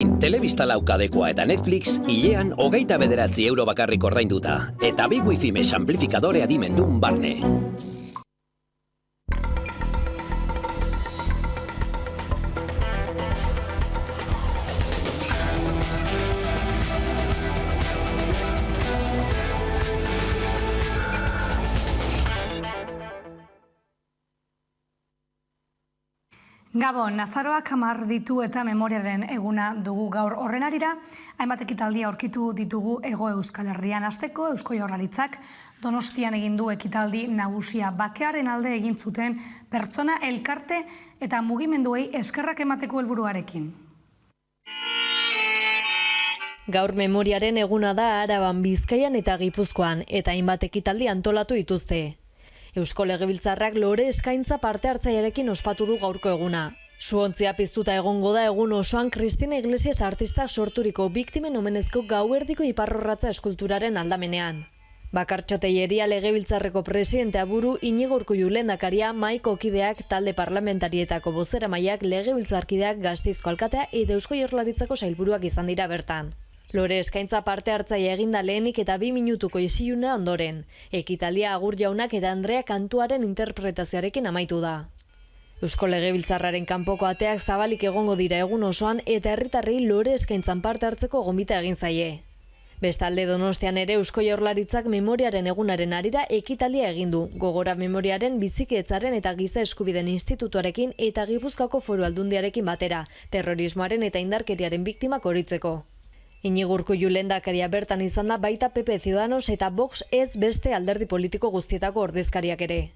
gain, telebista laukadekoa eta Netflix hilean 29 euro bakarrik ordainduta. Eta bi wifi mesh amplifikadore adimendun barne. Gabon, Nazaroak 10 ditu eta memoriaren eguna dugu gaur. Horren harira, hainbat ekitaldia aurkitu ditugu Hego Euskal Herrian. Hasteko Eusko Jaurlaritzak Donostian egin du ekitaldi nagusia. Bakearen alde egin zuten pertsona, elkarte eta mugimenduei eskerrak emateko helburuarekin. Gaur memoriaren eguna da Araban, Bizkaian eta Gipuzkoan, eta hainbat ekitaldi antolatu dituzte. Eusko Legebiltzarrak lore eskaintza parte hartzailearekin ospatu du gaurko eguna. Zuontzia piztuta egongo da egun osoan Cristina Iglesias artistak sorturiko biktimen omenezko gauerdiko iparrorratza eskulturaren aldamenean. Bakartxoteieria Legebiltzarreko presidentea buru Inigo Urkullu lehendakaria, mahaiko kideak, talde parlamentarietako bozeramaileak, legebiltzarkideak, Gasteizko alkatea eta Eusko Jaurlaritzako sailburuak izan dira bertan. Lore eskaintza parte hartzaile eginda lehenik eta 2 minutuko isiluna ondoren. Ekitaldia Agur Jaunak eta Andrea kantuaren interpretazioarekin amaitu da. Eusko Legebiltzarraren kanpoko ateak zabalik egongo dira egun osoan eta herritarrei lore eskaintzan parte hartzeko gonbita egin zaie. Bestalde Donostian ere Eusko Jaurlaritzak memoriaren egunaren harira ekitaldia egin du. Gogora memoriaren bizikidetzaren eta giza eskubideen institutuarekin eta Gipuzkoako Foru Aldundiarekin batera, terrorismoaren eta indarkeriaren biktimak horitzeko. Inigo Urkullu lehendakaria bertan izan da baita PP Ciudadanos eta Vox ez beste alderdi politiko guztietako ordezkariak ere.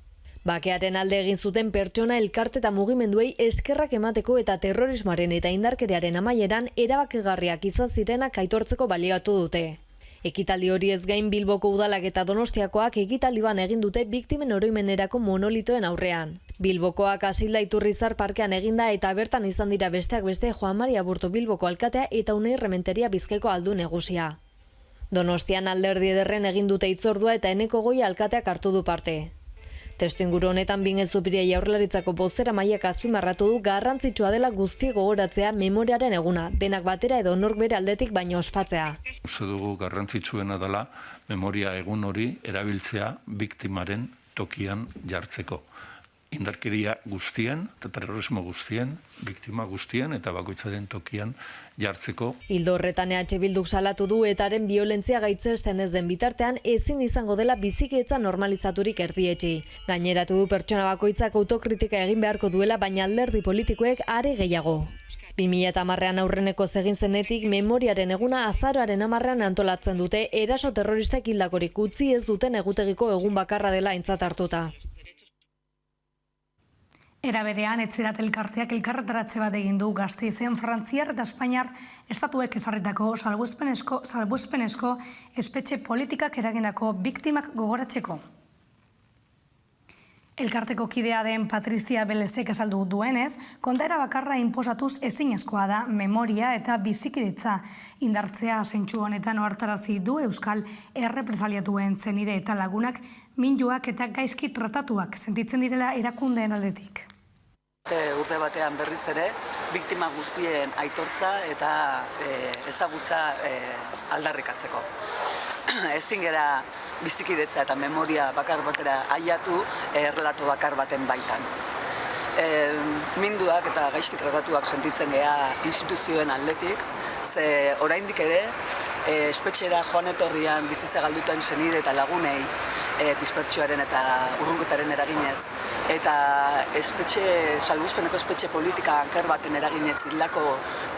Bakearen alde egin zuten pertsona, elkarte eta mugimenduei eskerrak emateko eta terrorismoaren eta indarkeriaren amaieran erabakigarriak izan zirenak aitortzeko baliatu dute. Ekitaldi hori ez gain Bilboko udalak eta Donostiakoak ekitaldi ban egin dute biktimen oroimenerako monolitoen aurrean. Bilbokoak Asilda Iturrizar parkean eginda eta bertan izan dira besteak beste Juan Mari Aburto Bilboko alkatea eta Unai Rementeria Bizkaiko aldun nagusia. Donostian Alderdi Ederren egin dute hitzordua eta Eneko Goia alkateak hartu du parte. Testuinguru honetan Bingen Zupiria Jaurlaritzako bozeramaileak azpimarratu du garrantzitsua dela guzti gogoratzea memoriaren eguna, denak batera edo nork bere aldetik baino ospatzea. Uste dugu garrantzitsuena dela memoria egun hori erabiltzea biktimaren tokian jartzeko. Indarkeria guztien, eta terrorismo guztien, biktima guztien eta bakoitzaren tokian jartzeko. Ildo horretan EH Bilduk salatu du etaren violentzia gaitzesten ez den bitartean ezin izango dela bizikidetza normalizaturik erdietsi. Gaineratu du pertsona bakoitzak autokritika egin beharko duela, baina alderdi politikoek are gehiago. 2010an aurreneko egin zenetik memoriaren eguna azaroaren 10an antolatzen dute, eraso terroristak hildakorik utzi ez duten egutegiko egun bakarra dela aintzat hartuta. Era berean, Etxerat elkarteak elkarretaratze bat egin du Gasteizen Frantziar eta Espainiar estatuek ezarritako salbuespenezko espetxe politikak eragindako biktimak gogoratzeko. Elkarteko kidea den Patrizia Belezek azaldu duenez, kontaera bakarra inposatuz ezinezkoa da memoria eta bizikidetza indartzea. Zentzu honetan ohartarazi du Euskal errepresaliatuen zenide eta lagunak minuak eta gaizki tratatuak sentitzen direla erakundeen aldetik. Urte batean berriz ere, biktima guztien aitortza eta ezagutza aldarrikatzeko. Ezin gera bizikidetza eta memoria bakar batera aiatu errelato bakar baten baitan. Minduak eta gaizki tratatuak sentitzen gea instituzioen aldetik, ze oraindik ere espetxera joan etorrian bizitza galduten senide eta lagunei dispertsioaren eta urrunketaren eraginez eta salbuespeneko espetxe politika anker baten eraginez hildako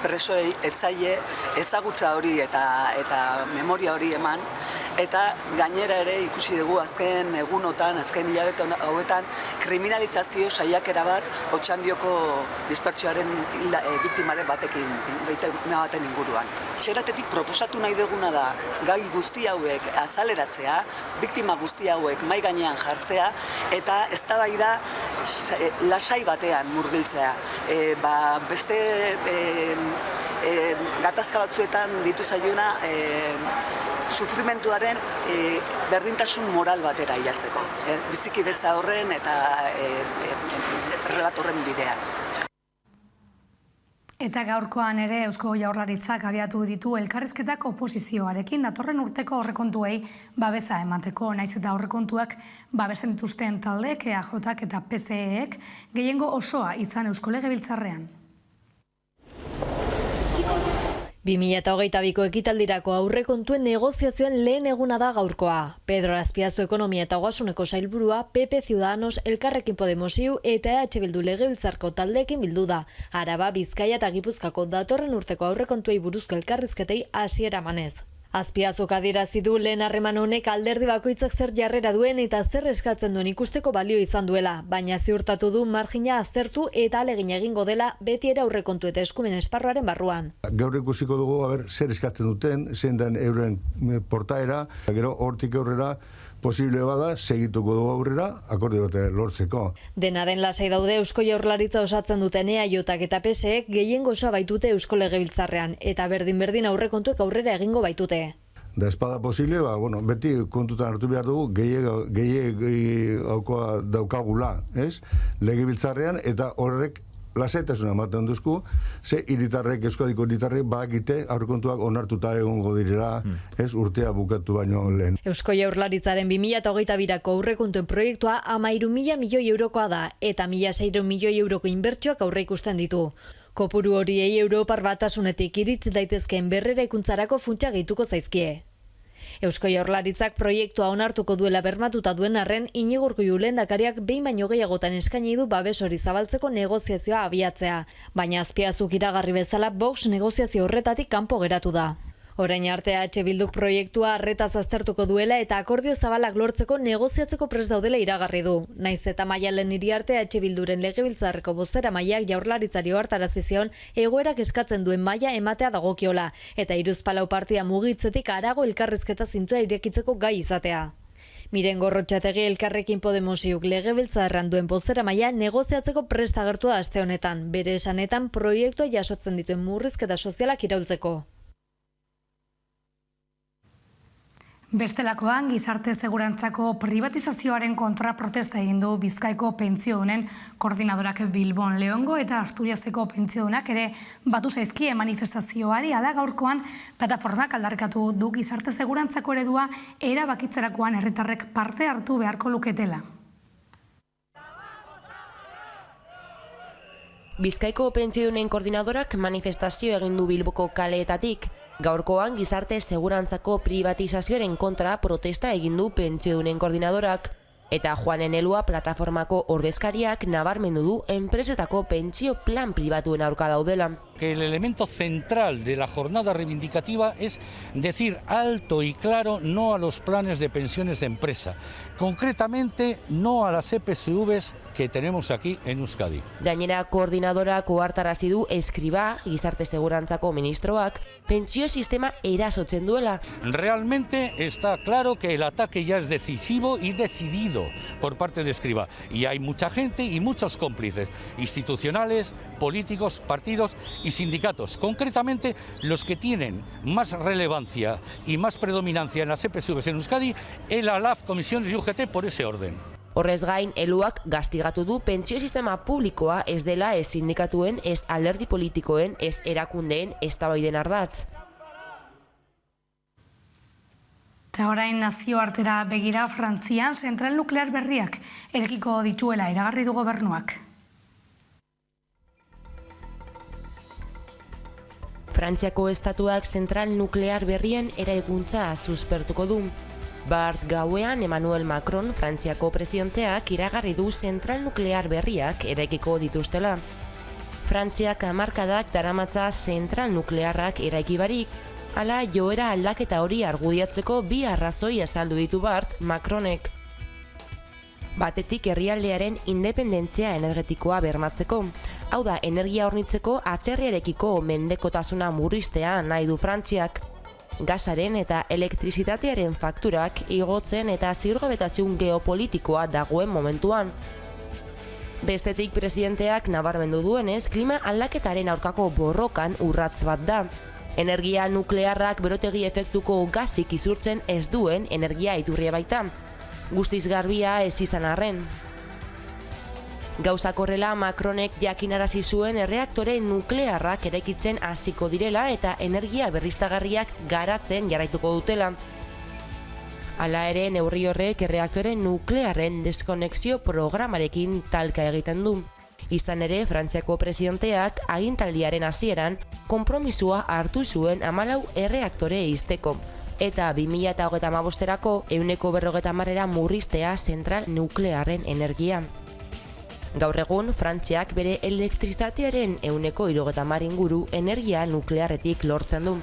presoei etzaile ezagutza hori eta memoria hori eman, eta gainera ere ikusi dugu azken egunotan, azken hilabete hauetan kriminalizazio saiakera bat Otxandioko dispertsioaren biktimaren baten inguruan. Txeratetik proposatu nahi duguna da gai guzti hauek azaleratzea, biktima guzti hauek mahai gainean jartzea eta eztabaida lasai batean murgiltzea. Beste gatazka batzuetan ditu zaiona sufrimentuaren berdintasun moral batera hilatzeko. Bizikidetza horren eta relatorren bidean. Eta gaurkoan ere Eusko Jaurlaritzak abiatu ditu elkarrizketak oposizioarekin datorren urteko aurrekontuei babesa emateko, naiz eta aurrekontuak babesen dituzten taldeek, EAJak eta PSEek gehiengo osoa izan Eusko Legebiltzarrean. 2022ko ekitaldirako aurrekontuen negoziazioen lehen eguna da gaurkoa. Pedro Azpiazu Ekonomia eta Ogasuneko sailburua, PP Ciudadanos, Elkarrekin Podemos IU eta EH Bildu legebiltzarko taldeekin bildu da. Araba, Bizkaia eta Gipuzkoako datorren urteko aurrekontuei buruzko elkarrizketei hasiera emanez. Azpiazuk adierazi du lehen harreman honek alderdi bakoitzak zer jarrera duen eta zer eskatzen duen ikusteko balio izan duela, baina ziurtatu du marjina aztertu eta ahalegina egingo dela beti ere aurrekontu eta eskumen esparruaren barruan. Gaur ikusiko dugu zer eskatzen duten, zein den euren portaera, gero hortik aurrera posible bada, segituko dugu aurrera, akordio bat lortzeko. Dena den lasai daude Eusko Jaurlaritza osatzen duten EAJak eta PSEek gehiengo osoa baitute Eusko Legebiltzarrean, eta berdin aurrekontuek aurrera egingo baitute. Da espada posible, beti kontutan hartu behar dugu, gehiagoa daukagula, ez? Legebiltzarrean, eta horrek lasaitasuna ematen duzku, ze Euskadiko hiritarrek badakite aurrekontuak onartuta egongo direla, ez urtea bukatu baino lehen. Eusko Jaurlaritzaren 2022ko aurrekontuen proiektua 13.000 milioi eurokoa da eta 1.600 milioi euroko inbertsioak aurreikusten ditu. Kopuru horiei Europar Batasunetik iritsi daitezkeen berreraikuntzarako funtsa gehituko zaizkie. Eusko Jaurlaritzak proiektua onartuko duela bermatuta duen arren, Iñigo Urkullu lehendakariak behin baino gehiagotan eskaini du babes hori zabaltzeko negoziazioa abiatzea, baina Azpiazuk iragarri bezala Vox negoziazio horretatik kanpo geratu da. Orain arte EH Bilduk proiektua arretaz aztertuko duela eta akordio zabalak lortzeko negoziatzeko prest daudela iragarri du. Naiz eta Maialen Iriarte EH Bilduren legebiltzarreko bozeramaileak Jaurlaritzari ohartarazi zion egoerak eskatzen duen maila ematea dagokiola eta hiruzpalau partida mugitzetik harago elkarrizketa zintzua irekitzeko gai izatea. Miren Gorrotxategi Elkarrekin Podemos IUk legebiltzarrean duen bozeramailea negoziatzeko prest agertu da aste honetan, bere esanetan proiektua jasotzen dituen murrizketa sozialak iraultzeko. Bestelakoan, gizarte segurantzako privatizazioaren kontra protesta egin du Bizkaiko pentsiodunen koordinadorak Bilbon, Leongo eta Asturiaseko pentsiodunak ere batu zaizkie manifestazioari. Hala gaurkoan plataformak aldarkatu du gizarte segurantzako eredua erabakitzerakoan herritarrek parte hartu beharko luketela. Bizkaiko pentsiodunen koordinadorak manifestazio egin du Bilboko kaleetatik. Gaurkoan gizarte segurantzako privatizazioaren kontra protesta egin du pentsiodunen koordinadorak. Eta Juanen Elua plataformako ordezkariak nabarmendu du enpresetako pentsio plan pribatuen aurka daudela. Que el elemento central de la jornada reivindicativa es decir alto y claro no a los planes de pensiones de empresa, concretamente no a las EPSVs que tenemos aquí en Euskadi. Gainera, koordinadorak ohartarazi du Escribá, gizarte segurantzako ministroak, pentsio sistema erasotzen duela. Realmente está claro que el ataque ya es decisivo y decidido por parte de Escribá. Y hay mucha gente y muchos cómplices, institucionales, políticos, partidos y sindicatos. Concretamente, los que tienen más relevancia y más predominancia en las EPSVs en Euskadi, el ALAF, Comisiones y UGT por ese orden. Horrez gain, Eluak gastigatu du pentsio sistema publikoa ez dela ez sindikatuen, ez alderdi politikoen, ez erakundeen eztabaiden ardatz. Eta orain nazioartera begira, Frantzian zentral nuklear berriak erekiko dituela iragarri du gobernuak. Frantziako estatuak zentral nuklear berrien eraikuntza suspertuko du. Bart gauean Emmanuel Macron, Frantziako presidenteak iragarri du zentral nuklear berriak eraikiko dituztela. Frantziak hamarkadak daramatza zentral nuklearrak eraiki barik, hala joera aldaketa hori argudiatzeko bi arrazoi azaldu ditu Bart Macronek. Batetik herrialdearen independentzia energetikoa bermatzeko. Hau da, energia hornitzeko atzerriarekiko mendekotasuna murriztea nahi du Frantziak. Gasaren eta elektrizitatearen fakturak igotzen eta ziurgabetasun geopolitikoa dagoen momentuan. Bestetik presidenteak nabarmendu duenez, klima aldaketaren aurkako borrokan urratz bat da. Energia nuklearrak berotegi efektuko gazik izurtzen ez duen energia iturria baita. Guztiz garbia ez izan arren. Gauzak horrela, Macronek jakinarazi zuen erreaktore nuklearrak eraikitzen hasiko direla eta energia berriztagarriak garatzen jarraituko dutela. Hala ere, neurri horrek erreaktore nuklearren deskonexio programarekin talka egiten du. Izan ere, Frantziako presidenteak agintaldiaren hasieran konpromisua hartu zuen 14 erreaktore ixteko. Eta 2035erako 150%era murriztea zentral nuklearren energia. Gaur egun, Frantziak bere elektrizitatearen 170 inguru energia nuklearretik lortzen du.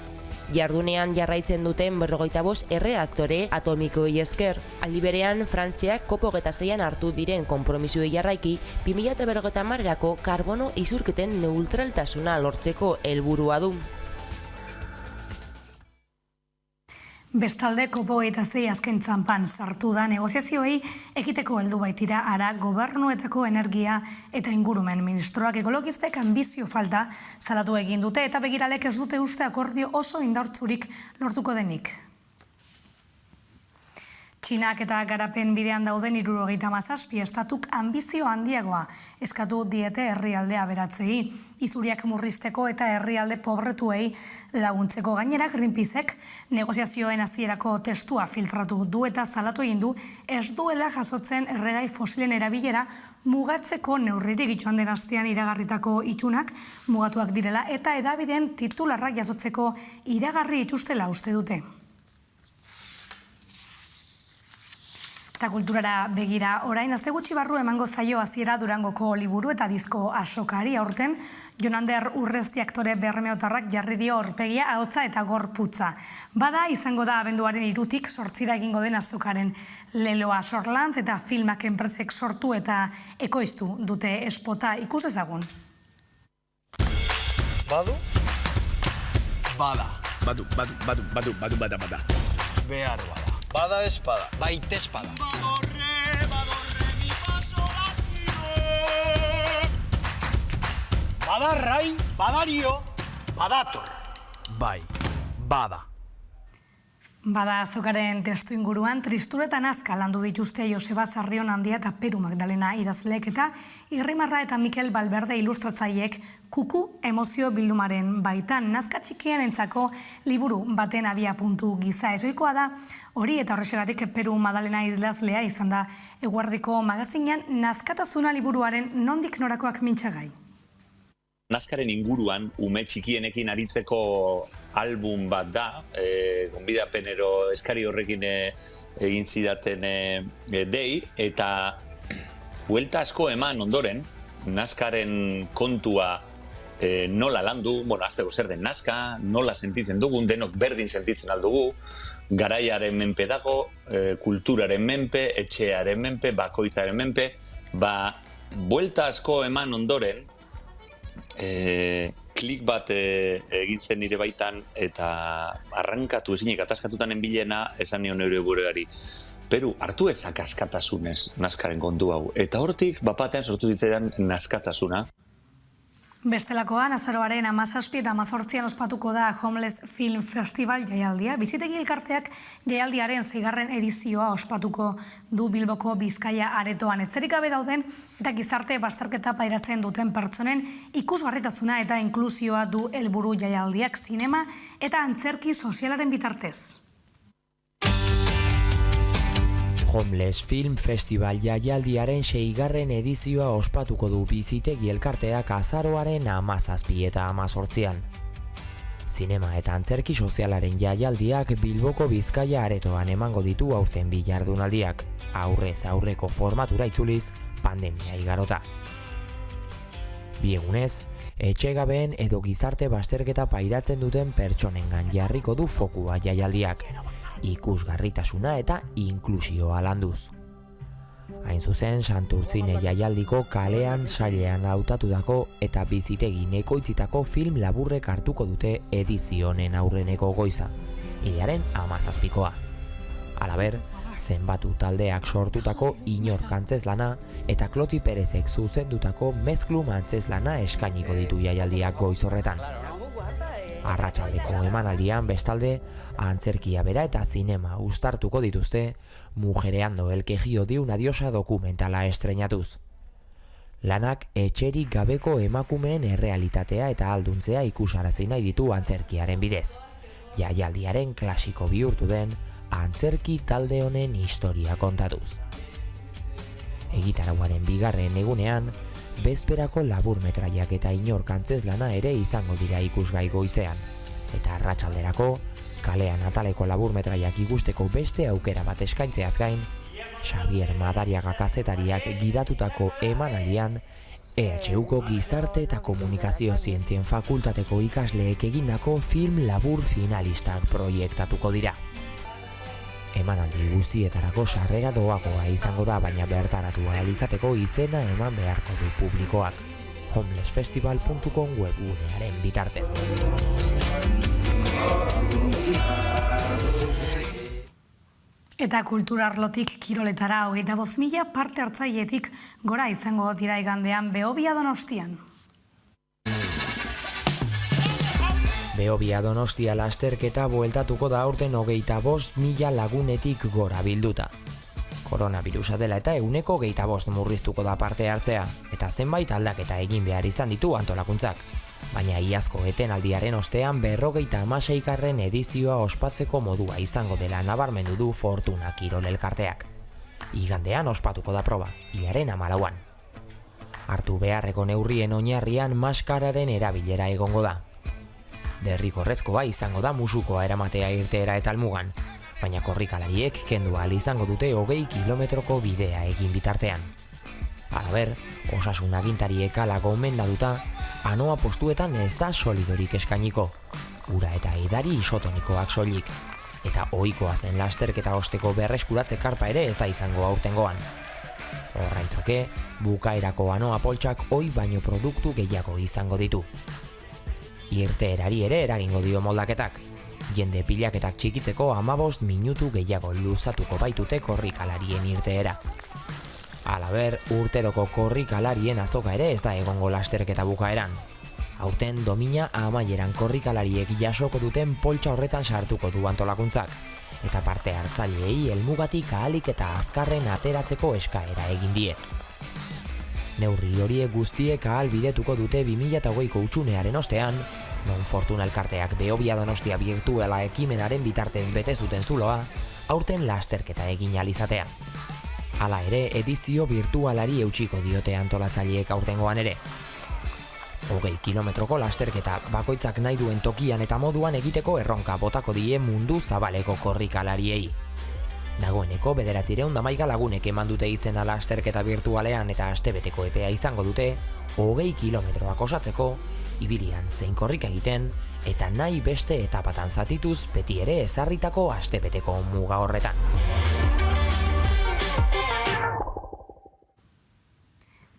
Jardunean jarraitzen duten 45 erreaktore atomikoei esker. Aldi berean, Frantziak COP26an hartu diren konpromisoei jarraiki 2050erako karbono isurketen neutraltasuna lortzeko helburua du. Bestalde, COP26 azken txanpan sartu da negoziazioei ekiteko heldu baitira ara gobernuetako energia eta ingurumen ministroak ekologistek ambizio falta salatu egin dute eta begiralek ez dute uste akordio oso indartsurik lortuko denik. Txinak eta garapen bidean dauden 77 estatuk ambizio handiagoa eskatu diete herrialde aberatzei, isuriak murrizteko eta herrialde pobretuei laguntzeko. Gainera, Greenpeacek negoziazioen hasierako testua filtratu du eta salatu egin du ez duela jasotzen erregai fosilen erabilera mugatzeko neurririk joan den astean iragarritako itxunak mugatuak direla eta hedabideen titularrak jasotzeko iragarri dituztela uste dute. Eta kulturara begira, orain aste gutxi barru emango zaio hasiera Durangoko liburu eta disko asokari. Aurten, Jon Ander Urresti aktore bermeotarrak jarri dio aurpegia, ahotsa eta gorputza. Bada, izango da abenduaren 3tik 8 egingo den azokaren leloa. Sorlantz eta filmak enpresek sortu eta ekoiztu dute espota. Ikus ezagun. Badu? Bada. Badu. Behar bada. Bada espada. Baita espada. Badorre, mi paso vacío. Badarrai, badario, badator. Bai, bada. Bada azokaren testu inguruan, tristura eta nazka landu dituzte Joseba Sarrion Handia eta Peru Magdalena idazleek eta Irrimarra eta Mikel Balberde ilustratzaileek kuku emozio bildumaren baitan. Nazka txikien entzako liburu baten abia puntu giza ezoikoa da, hori eta horrexegatik Peru Magdalena idazlea izan da Eguerdiko magazinean nazkatasuna liburuaren nondik norakoak mintxagai. Nazkaren inguruan ume txikienekin aritzeko album bat da, gonbidapenero eskari horrekin egin zidaten dei, eta buelta asko eman ondoren, nazkaren kontua nola landu, azteko zer den nazka, nola sentitzen dugun, denok berdin sentitzen aldugu, garaiaren menpe dago, kulturaren menpe, etxearen menpe, bakoitzaren menpe, buelta asko eman ondoren, klik bat egin zen nire baitan eta arrankatu ezinik ataskatutan enbilena esan nion eure buruari. Peru, hartu ezak askatasunez nazkaren kontu hau. Eta hortik, bapatean sortu zitzaidan nazkatasuna. Bestelakoan, azaroaren 17 eta 18an ospatuko da Homeless Film Festival jaialdia. Bizitegi elkarteak jaialdiaren 6. edizioa ospatuko du Bilboko Bizkaia aretoan. Etzerik gabe dauden eta gizarte bazterketa pairatzen duten pertsonen ikusgarritasuna eta inklusioa du helburu jaialdiak zinema eta antzerki sozialaren bitartez. Homeless Film Festival jaialdiaren 6. edizioa ospatuko du Bizitegi elkarteak azaroaren 17 eta 18an. Zinema eta antzerki sozialaren jaialdiak Bilboko Bizkaia aretoan emango ditu aurten bi jardunaldiak, aurrez aurreko formatura itzuliz pandemia igarota. Bi egunez, etxegabeen edo gizarte bazterketa pairatzen duten pertsonengan jarriko du fokua jaialdiak, ikusgarritasuna eta inklusioa landuz. Hain zuzen, Santurtzine jaialdiko kalean sailean hautatutako eta bizitegi ekoitzitako film laburrek hartuko dute edizionen aurreneko goiza, hilaren 17koa. Halaber, zenbatu taldeak sortutako inork antzezlana eta Kloti Perezek zuzendutako mezklum antzezlana eskainiko ditu jaialdiak goiz horretan. Arratsaldeko emanaldian bestalde, antzerkia bera eta zinema uztartuko dituzte Mujereando el quejío de una diosa dokumentala estreinatuz. Lanak etxerik gabeko emakumeen errealitatea eta alduntzea ikusarazi nahi ditu antzerkiaren bidez. Jaialdiaren klasiko bihurtu den antzerki talde honen historia kontatuz. Egitarauaren bigarren egunean, bezperako laburmetraiak eta inork antzezlana ere izango dira ikusgai goizean. Eta arratsalderako, kalean ataleko laburmetraiak ikusteko beste aukera bat eskaintzeaz gain, Xabier Madariaga kazetariak gidatutako emanaldian, EHUko Gizarte eta Komunikazio Zientzien Fakultateko ikasleek egindako film labur finalistak proiektatuko dira. Emanaldi guztietarako sarrera doakoa izango da, baina bertaratu ahal izateko izena eman beharko du publikoak. homelessfestival.com webgunearen bitartez. Eta kultura arlotik kiroletara 25.000 parte hartzailetik gora izango dira igandean Behobia Donostian. Behobia Donostia lasterketa bueltatuko da aurten 25.000 lagunetik gora bilduta. Koronavirusa dela eta 25% murriztuko da parte hartzea, eta zenbait aldaketa egin behar izan ditu antolakuntzak. Baina iazko etenaldiaren ostean 56. edizioa ospatzeko modua izango dela nabarmendu du Fortuna Kirol elkarteak. Igandean ospatuko da proba, hilaren 14an. Hartu beharreko neurrien oinarrian maskararen erabilera egongo da. Derrigorrezkoa izango da musukoa eramatea irteera eta almugan, baina korrikalariek kendu ahal izango dute 20 kilometroko bidea egin bitartean. Halaber, osasun agintariek hala gomendatuta, anoa postuetan ez da solidorik eskainiko, ura eta edari isotonikoak soilik, eta ohikoa zen lasterketa osteko berreskuratze karpa ere ez da izango aurtengoan. Horrain truke, bukaerako anoa poltsak ohi baino produktu gehiago izango ditu. Irteerari ere eragingo dio moldaketak. Jende pilaketak txikitzeko 15 minutu gehiago luzatuko baitute korrikalarien irteera. Halaber, urteroko korrikalarien azoka ere ez da egongo lasterketa bukaeran. Aurten domina amaieran korrikalariek jasoko duten poltsa horretan sartuko du antolakuntzak, eta parte hartzaileei helmugatik ahalik eta azkarren ateratzeko eskaera egin die. Neurri horiek guztiek ahalbidetuko dute 2020ko utsunearen ostean, non Fortuna elkarteak Behobia Donostia birtuela ekimenaren bitartez bete zuten zuloa, aurten lasterketa egin ahal izatea. Hala ere, edizio birtualari eutsiko diote antolatzaileek aurtengoan ere. 20 kilometroko lasterketa bakoitzak nahi duen tokian eta moduan egiteko erronka botako die mundu zabaleko korrikalariei. Dagoeneko 911 lagunek eman dute izena lasterketa birtualean eta astebeteko epea izango dute 20 kilometroak osatzeko, ibilian zein korrika egiten eta nahi beste etapatan zatituz beti ere ezarritako astebeteko muga horretan.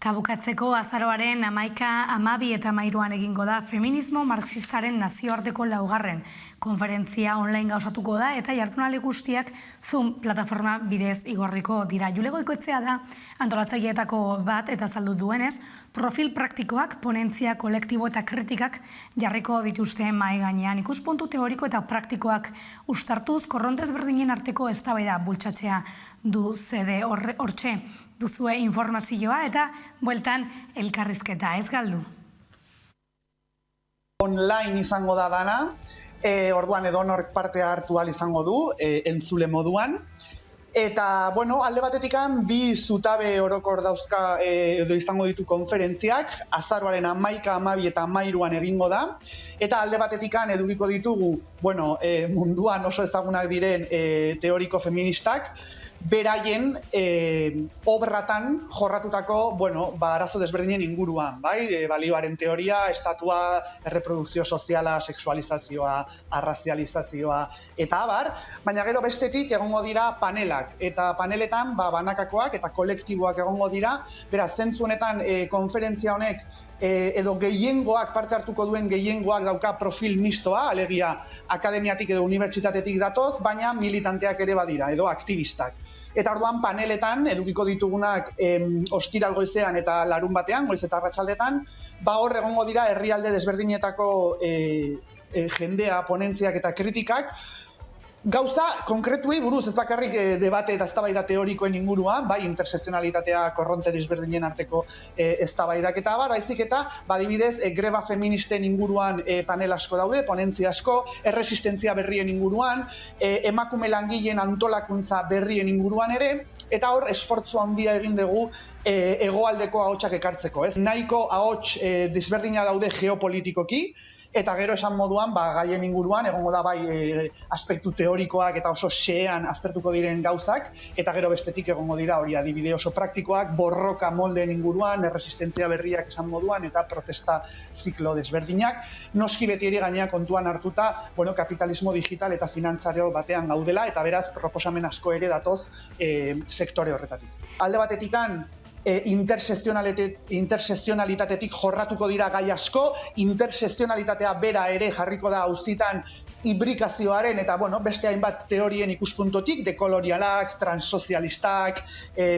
Eta bukatzeko azaroaren 11, 12 eta 13an egingo da feminismo marxistaren nazioarteko 4. konferentzia online gauzatuko da eta jardunaldi guztiak Zoom plataforma bidez igorriko dira. Jule Goikoetxea da antolatzaileetako bat eta azaldu duenez, profil praktikoak, ponentzia, kolektibo eta kritikak jarriko dituzte mahai gainean. Ikuspuntu teoriko eta praktikoak uztartuz, korrontez berdinen arteko eztabaida bultzatzea du zede hortxe. Duzue informazioa eta bueltan elkarrizketa, ez galdu. Online izango da dana, orduan edonork parte hartu ahal izango du, entzule moduan. Eta, bueno, alde batetikan bi zutabe orokor dauzka edo izango ditu konferentziak, azaroaren 11, 12 eta 13an egingo da. Eta alde batetikan edukiko ditugu, bueno, munduan oso ezagunak diren teoriko feministak, beraien obratan jorratutako, bueno, arazo desberdinen inguruan, bai? Balioaren teoria, estatua, erreprodukzio soziala, sexualizazioa, arrazializazioa, eta abar, baina gero bestetik egongo dira panelak, eta paneletan banakakoak eta kolektiboak egongo dira, beraz, zentzu honetan konferentzia honek edo gehiengoak, parte hartuko duen gehiengoak dauka profil mistoa, alegia akademiatik edo unibertsitatetik datoz, baina militanteak ere badira, edo aktivistak. Eta orduan paneletan, edukiko ditugunak ostiral goizean eta larun batean, goiz eta arratsaldetan, hor egongo dira herrialde desberdinetako jendea, ponentziak eta kritikak, Gauza konkretuei buruz, ez bakarrik debate eta eztabaida teorikoen inguruan, bai intersekzionalitatea korronte desberdinen arteko eztabaidak eta baizik eta, adibidez, greba feministen inguruan panel asko daude, ponentzia asko, erresistentzia berrien inguruan, emakume langileen antolakuntza berrien inguruan ere, eta hor esfortzu handia egin dugu hegoaldeko ahotsak ekartzeko, ez? Nahiko ahots desberdina daude geopolitikoki, eta gero esan moduan, gaien inguruan, egongo da bai aspektu teorikoak eta oso xean aztertuko diren gauzak, eta gero bestetik egongo dira hori adibide oso praktikoak, borroka moldeen inguruan, erresistentzia berriak esan moduan, eta protesta ziklo desberdinak. Noski beti ere gainea kontuan hartuta, kapitalismo digital eta finantzario batean gaudela, eta beraz proposamen asko ere datoz sektore horretatik. Alde batetikan, intersekzionalitatetik jorratuko dira gai asko, intersekzionalitatea bera ere jarriko da auzitan ibrikazioaren eta beste hainbat teorien ikuspuntotik, dekolonialak, transsozialistak,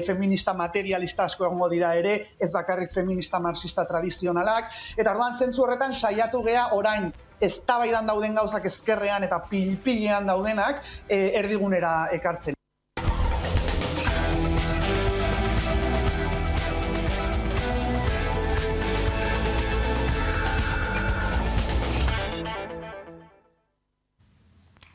feminista materialista asko egongo dira ere, ez bakarrik feminista marxista tradizionalak, eta orduan zentzu horretan saiatu gea orain eztabaidan dauden gauzak ezkerrean eta pilpilean daudenak erdigunera ekartzen.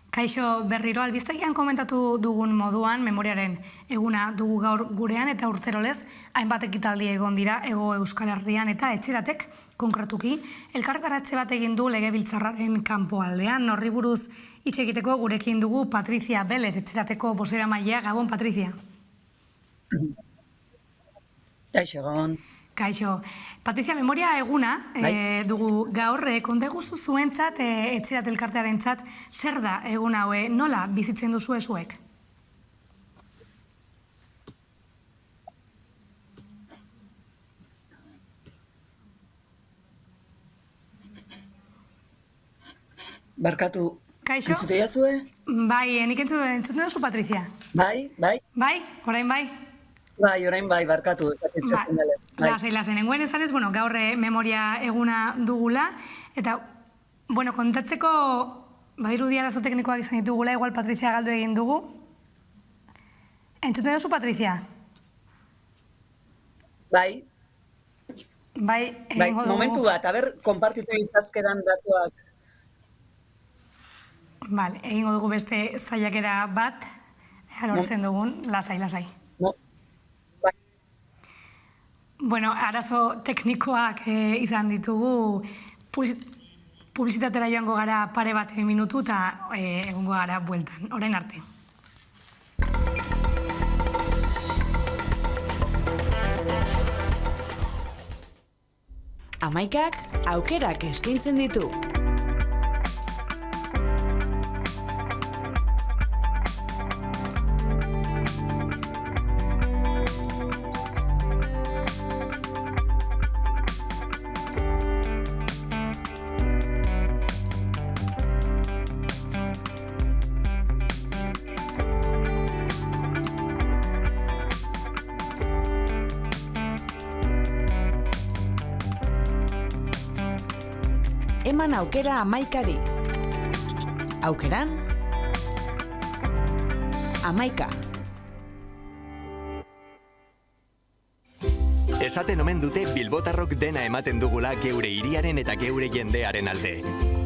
Kaixo, berriro albiztegian komentatu dugun moduan, memoriaren eguna dugu gaur gurean eta urterolez, hainbat ekitaldi egon dira Hego Euskal Herrian eta etxeratek, konkretuki, elkarretaratze bat egin du Legebiltzarraren kanpoaldean. Horri buruz hitz egiteko gurekin dugu Patrizia Belez, etxerateko bozeramailea. Gabon, Patrizia. Kaixo, Gabon. Kaixo. Patrizia, memoria eguna dugu gaur, konteguzu zuentzat, etxerat elkartearentzat, zer da egun haue, nola bizitzen duzu ezuek? Barkatu, Kaixo? entzute jazue? Bai, nik entzuten duzu, Patrizia? Bai? Bai, orain bai? Bai, orain bai, barkatu. Lasai, nengoen ezanez, gaur memoria eguna dugula, eta, kontatzeko, badirudia arazo teknikoak izan ditugula, igual Patrizia galdu egin dugu. Entzuten duzu, Patrizia? Bai. Bai, egingo dugu. Momentu bat, konpartitu izazkeran datuak. Vale, egingo dugu beste zaiakera bat, lortzen dugun, lasai. Arazo teknikoak izan ditugu, publizitatera joango gara pare bat minutu eta egongo gara bueltan, orain arte. Amaikak aukerak eskaintzen ditu. Eman aukera amaikari. Aukeran, amaika. Esaten omen dute bilbotarrok dena ematen dugula geure hiriaren eta geure jendearen alde.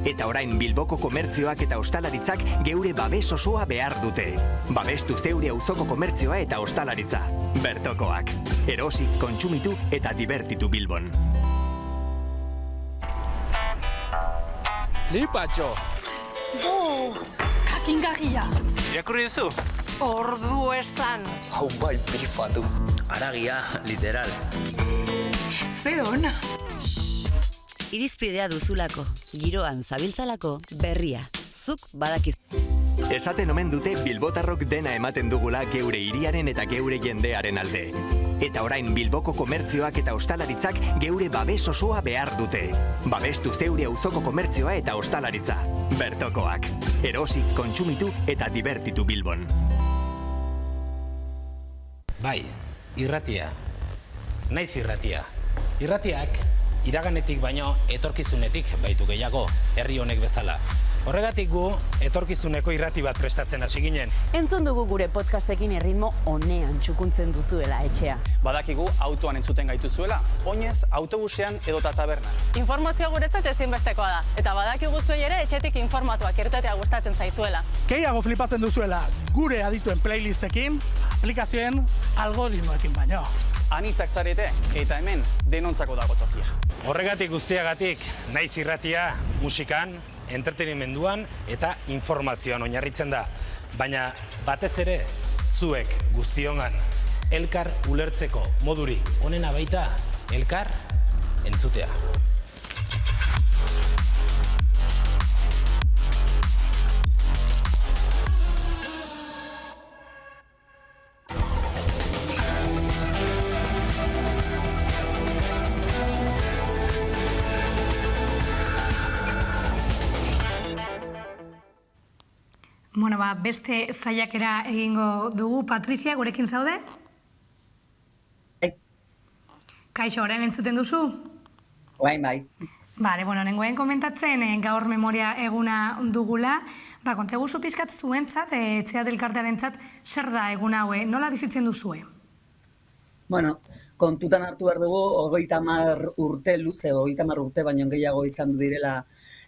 Eta orain Bilboko komertzioak eta ostalaritzak geure babes osoa behar dute. Babestu zeure auzoko komertzioa eta ostalaritza. Bertokoak. Erosi, kontsumitu eta dibertitu Bilbon. Flipatxo! Kakingarria! Irakurri duzu? Ordu esan! Hau bai bifa du. Aragia, literal. Ze ona! Irizpidea duzulako, giroan zabiltzalako berria. Zuk badakizu. Esaten omen dute bilbotarrok dena ematen dugula geure hiriaren eta geure jendearen alde. Eta orain Bilboko komertzioak eta ostalaritzak geure babes osoa behar dute. Babestu zeure auzoko komertzioa eta ostalaritza. Bertokoak. Erosi, kontsumitu eta dibertitu Bilbon. Bai, irratia. Naiz irratia. Irratiak iraganetik baino etorkizunetik baitu gehiago, herri honek bezala. Horregatik gu, etorkizuneko irrati bat prestatzen hasi ginen. Entzun dugu gure podcastekin erritmo onean txukuntzen duzuela etxea. Badakigu autoan entzuten gaituzuela, oinez, autobusean edota tabernan. Informazioa guretzat ezinbestekoa da, eta badakigu zuei ere etxetik informatuak irtetea gustatzen zaizuela. Gehiago flipatzen duzuela gure adituen playlistekin, aplikazioen algoritmoekin baino. Anitzak zarete eta hemen denontzako dago tokia. Horregatik guztiagatik, naiz irratia, musikan, entretenimenduan eta informazioan oinarritzen da. Baina batez ere, zuek guztiongan elkar ulertzeko moduri honena baita elkar entzutea. Bueno, beste zaiakera egingo dugu. Patrizia, gurekin zaude? Kaixo, orain entzuten duzu? Bai. Bale, nengoen komentatzen gaur memoria eguna dugula, konteguzu pixkat zuentzat, etxeat elkartearentzat, zer da egun haue, nola bizitzen duzue? Bueno, kontutan hartu behar dugu, 30 urte luze, 30 urte baino gehiago izan du direla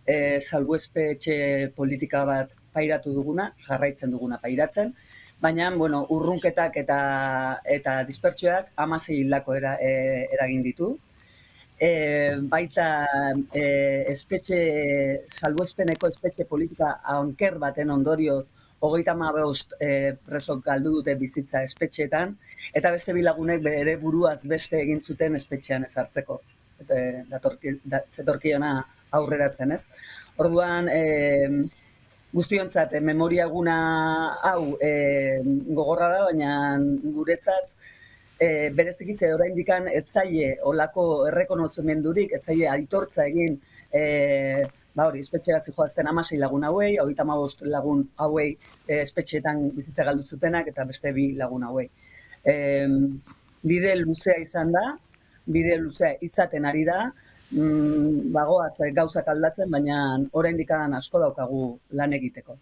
salbuespetxe politika bat pairatu duguna, jarraitzen duguna pairatzen, baina, urrunketak eta dispertsioak 16 hildako eragin ditu. Baita salbuespeneko espetxe politika anker baten ondorioz 35 presok galdu dute bizitza espetxeetan, eta beste bilagunek bere buruaz beste egin zuten espetxean ezartzeko. Zetorkiona aurreratzen, ez? Orduan, guztiontzat, memoria eguna hau gogorra da, baina guretzat bereziki ze oraindik etzaile olako errekonozimendurik, etzaile aitortza egin espetxera zijoazten 16 lagun hauei, 35 lagun hauei espetxeetan bizitza galdu zutenak eta beste 2 lagun hauei. Bide luzea izan da, bide luzea izaten ari da, bagoaz gauzak aldatzen, baina oraindik asko daukagu lan egiteko.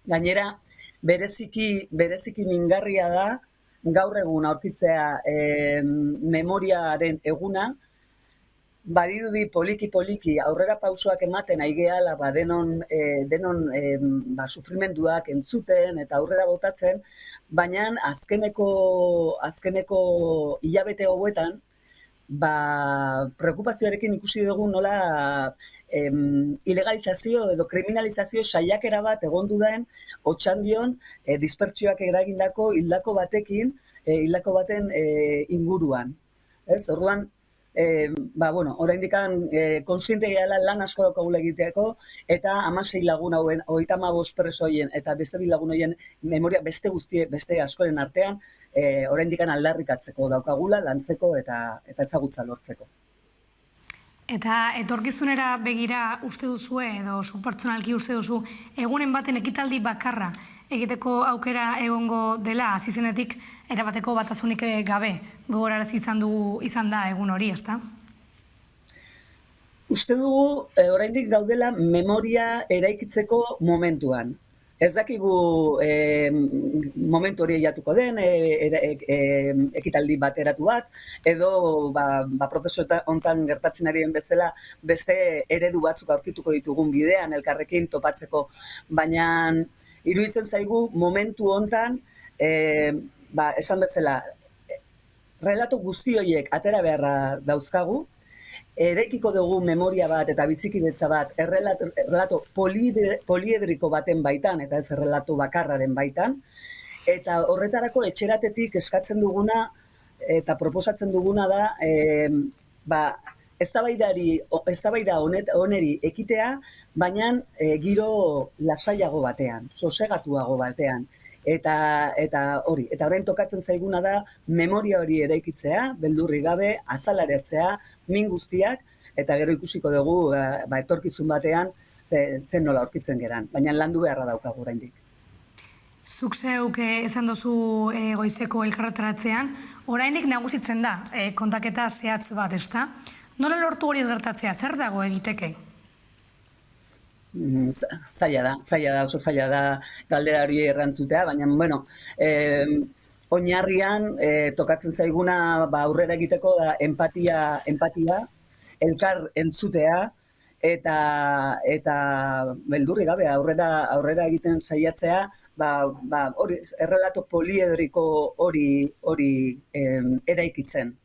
Gainera, bereziki mingarria da, gaur egun aurkitzea memoriaren eguna, badirudi poliki aurrera pausoak ematen aigeala denon sufrimenduak entzuten eta aurrera botatzen, baina azkeneko hilabete hauetan, preokupazioarekin ikusi dugu nola ilegalizazio edo kriminalizazio saiakera bat egondu den Otxandion dispertsioak eragindako hildako baten inguruan. Orduan, oraindik konsiente gehala lan asko daukagula egiteko eta 16 lagun hauen, 35 presoien eta beste 2 lagun horien memoria beste askoren artean oraindik aldarrikatzeko daukagula, lantzeko eta ezagutza lortzeko. Eta etorkizunera begira uste duzue edo subpertsonalki uste duzu egunen baten ekitaldi bakarra egiteko aukera egongo dela, hasi zenetik erabateko batasunik gabe gogorarazi izan da egun hori, ezta? Uste dugu oraindik gaudela memoria eraikitzeko momentuan. Ez dakigu momentu hori jatuko den, ekitaldi bateratu bat, edo prozesu hontan gertatzen ari den bezala beste eredu batzuk aurkituko ditugun bidean elkarrekin topatzeko, baina iruditzen zaigu momentu hontan, esan bezala, relato guzti horiek atera beharra dauzkagu, eraikiko dugu memoria bat eta bizikidetza bat errelato poliedriko baten baitan, eta ez errelato bakarraren baitan, eta horretarako etxeratetik eskatzen duguna eta proposatzen duguna da eztabaida honeri ekitea, baina giro lasaiago batean, sosegatuago batean. Eta orain tokatzen zaiguna da memoria hori eraikitzea, beldurri gabe, azalaretzea, min guztiak, eta gero ikusiko dugu etorkizun batean zen nola aurkitzen geran, baina landu beharra daukagu oraindik. Zuk zeuk esan duzu goizeko elkarretaratzean, oraindik nagusitzen da kontaketa zehatz bat, ezta? Nola lortu hori ez gertatzea, zer dago egiteke? oso zaila da galdera hori errantzutea, baina, bueno, oinarrian tokatzen zaiguna aurrera egiteko da empatia, elkar entzutea, eta beldurri gabe aurrera egiten saiatzea, hori errelato poliedriko hori eraikitzen.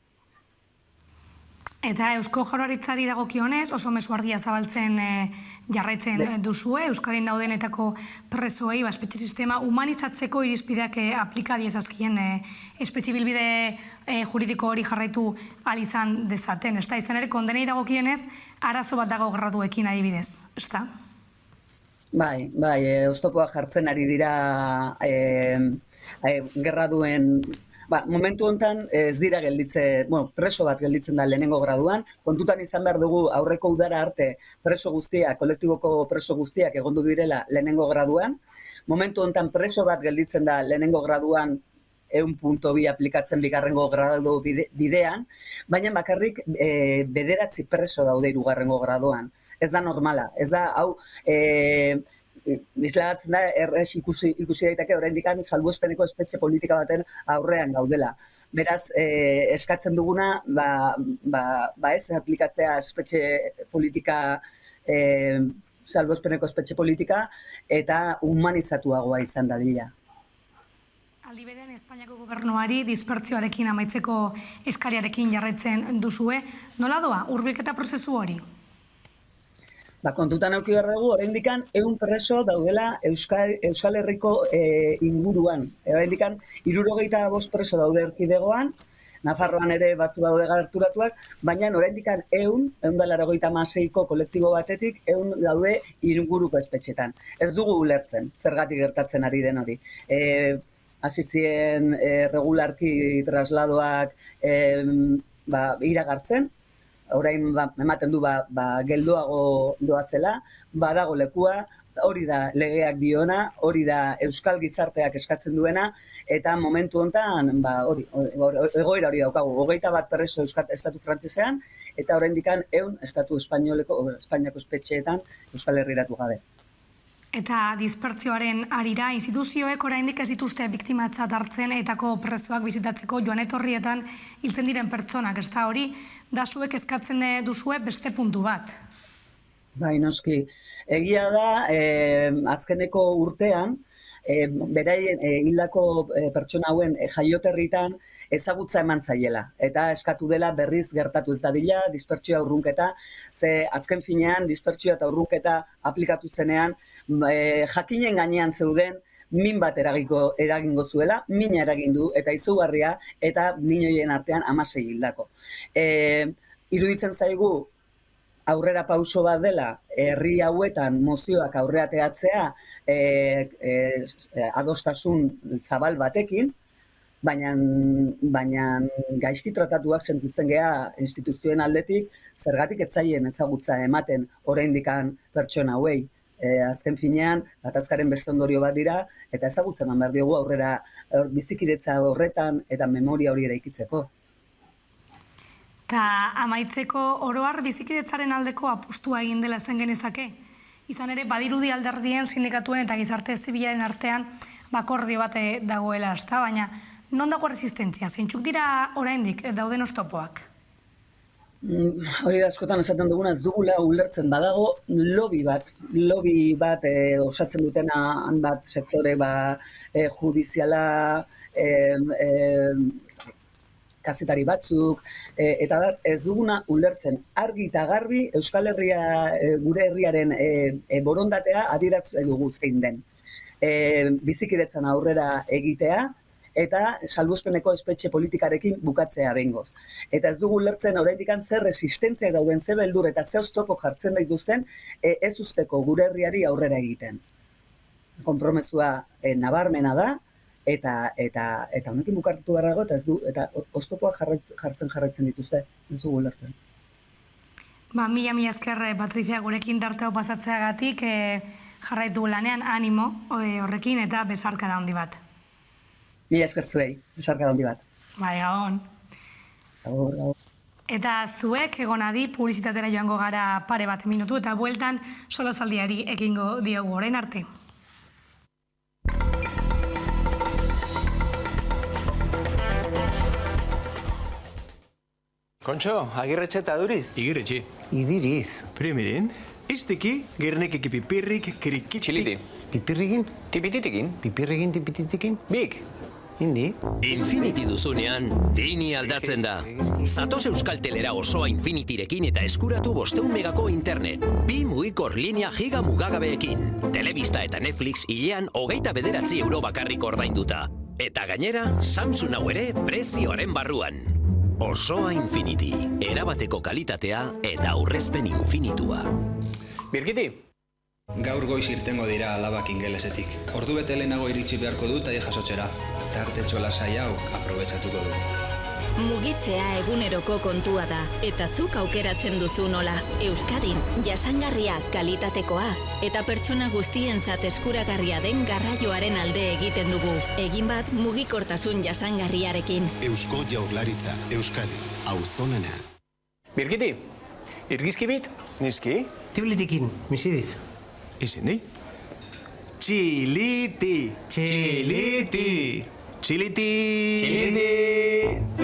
Eta Eusko Jaurlaritzari dagokionez oso mezu argia zabaltzen jarraitzen duzue, Euskadin daudenetako presoei espetxe sistema humanizatzeko irizpideak aplika diezazkien espetxe bilbide juridiko hori jarraitu ahal izan dezaten. Izan ere, kondenei dagokienez, arazo bat dago graduekin adibidez, ezta? Bai, oztopoak jartzen ari dira gerraduen. Momentu honetan ez dira gelditzen, preso bat gelditzen da lehenengo graduan, kontutan izan behar dugu aurreko udara arte preso guztiak, kolektiboko preso guztiak egondu direla lehenengo graduan, momentu honetan preso bat gelditzen da lehenengo graduan 1.2 aplikatzen bigarrengo gradu bidean, baina bakarrik 9 preso daude hirugarrengo graduan. Ez da normala, ez da, hau, islagatzen da, errez ikusi daiteke oraindik salbuespeneko espetxe politika baten aurrean gaudela. Beraz, eskatzen duguna, ez aplikatzea espetxe politika, salbuespeneko espetxe politika, eta humanizatuagoa izan dadila. Aldi berean, Espainiako gobernuari dispertzioarekin amaitzeko eskariarekin jarraitzen duzue. Nola doa, hurbilketa prozesu hori? Kontutan eduki behar dugu, oraindik 100 preso daudela Euskal Herriko inguruan. Oraindik 75 preso daude erkidegoan, Nafarroan ere batzu daude gerturatuak, baina oraindik 186ko kolektibo batetik 100 daude inguruko espetxetan. Ez dugu ulertzen, zergatik gertatzen ari den hori. Hasi ziren regularki trasladoak iragartzen, orain ematen du geldoago doazela, badago lekua, hori da legeak diona, hori da euskal gizarteak eskatzen duena, eta momentu honetan egoera hori daukagu. 21 preso estatu frantsesean, eta oraindik 100 estatu Espainiako espetxeetan Euskal Herriratu gabe. Eta dispertzioaren arira, instituzioek oraindik ez dituzte biktimatzat hartzen etako presoak bizitatzeko joan etorrietan hiltzen diren pertsonak, ez da hori, da zuek eskatzen duzue beste puntu bat. Bai, noski. Egia da, azkeneko urtean, beraien hildako pertsona hauen jaioterritan ezagutza eman zaiela. Eta eskatu dela berriz gertatu ez dadila, dispertsioa urrunketa, ze azken finean dispertsioa eta urrunketa aplikatu zenean, jakinen gainean zeuden, min bat eragingo zuela, mina eragin du, eta izugarria, eta min horien artean 16 hildako. Iruditzen zaigu, aurrera pauso bat dela, herri hauetan mozioak aurreateatzea adostasun zabal batekin, baina gaizki tratatuak sentitzen gea instituzioen aldetik, zergatik etzaien ezagutza ematen oraindikan pertsona hauei. Azken finean, gatazkaren beste ondorio bat dira, eta ezagutza eman behar diogu aurrera bizikidetza horretan eta memoria hori eraikitzeko. Eta amaitzeko oroar bizikidetzaren aldeko apustua egin dela zen genezake. Izan ere, badirudi alderdien, sindikatuen eta gizarte zibilaren artean akordio bat dagoela, ezta? Baina, non dago resistentzia? Zeintzuk dira oraindik dauden oztopoak? Hori da askotan esaten duguna, ez dugula ulertzen badago lobby bat osatzen dutena hanbat sektore judiziala, kazetari batzuk, eta ez duguna ulertzen argi eta garbi Euskal Herria, gure herriaren borondatea adierazten dugu zein den. Bizikidetzan aurrera egitea, eta salbuespeneko espetxe politikarekin bukatzea behingoz. Eta ez dugu ulertzen oraindik zer resistentzia dauden, ze beldur eta ze oztopo jartzen dituzten ez usteko gure herriari aurrera egiten. Konpromezua nabarmena da, eta honekin bukatu behar dago, eta oztopoak jarraitzen dituzte, ez dugu ulertzen. Mila esker, Patrizia, gurekin tarteo pasatzeagatik jarraitu lanean animo horrekin eta besarkada handi bat. Mila esker zuei, besarkada handi bat. Bai, gabon. Gabon. Eta zuek egonadi publizitatera joango gara pare bat minutu eta bueltan solazaldiari ekingo diogu orain arte. Kontxo, agirretxe eta duriz? Igirretxe. Idiriz. Primeren, esteki, gernek pipirrik, kirikiti. Txiliti. Pipirrikin? Tipititikin. Pipirrikin, tipititikin? Bik. Indi. Infinity duzunean, Dini aldatzen da. Zatoz Euskaltelera osoa Infinityrekin eta eskuratu 500 megako internet. 2 mugikor linea giga mugagabeekin. Telebista eta Netflix hilean 29 euro bakarrik ordainduta. Eta gainera, Samsung hau ere prezioaren barruan. Osoa Infinity, erabateko kalitatea eta aurrezpen infinitua. Birkiti? Gaur goiz irtengo dira alabak ingelesetik. Ordu bete lehenago iritsi beharko dut aie jasotzera. Tartetxo lasai hau aprobetxatuko dut. Mugitzea eguneroko kontua da, eta zuk aukeratzen duzu nola. Euskadin, jasangarria, kalitatekoa, eta pertsona guztientzat eskuragarria den garraioaren alde egiten dugu. Egin bat mugikortasun jasangarriarekin. Eusko Jaurlaritza, Euskadi, auzonena. Birkiti? Irgizki bit? Nizki? Tibilitikin, misidiz. Izindi? Txiliti! Txiliti! Txiliti!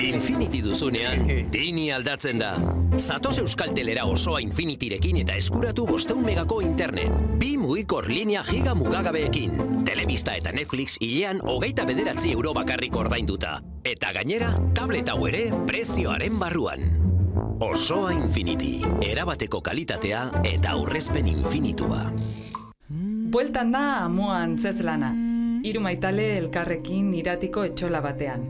Infinity duzunean, Dini aldatzen da. Zatoz Euskaltelera osoa Infinityrekin eta eskuratu 500 megako internet. 2 mugikor linea giga mugagabeekin. Telebista eta Netflix hilean 29 euro bakarrik ordainduta. Eta gainera, tablet hau ere prezioaren barruan. Osoa Infinity, erabateko kalitatea eta aurrezpen infinitua. Bueltan da Amua antzezlana. 3 maitale elkarrekin iratiko etxola batean.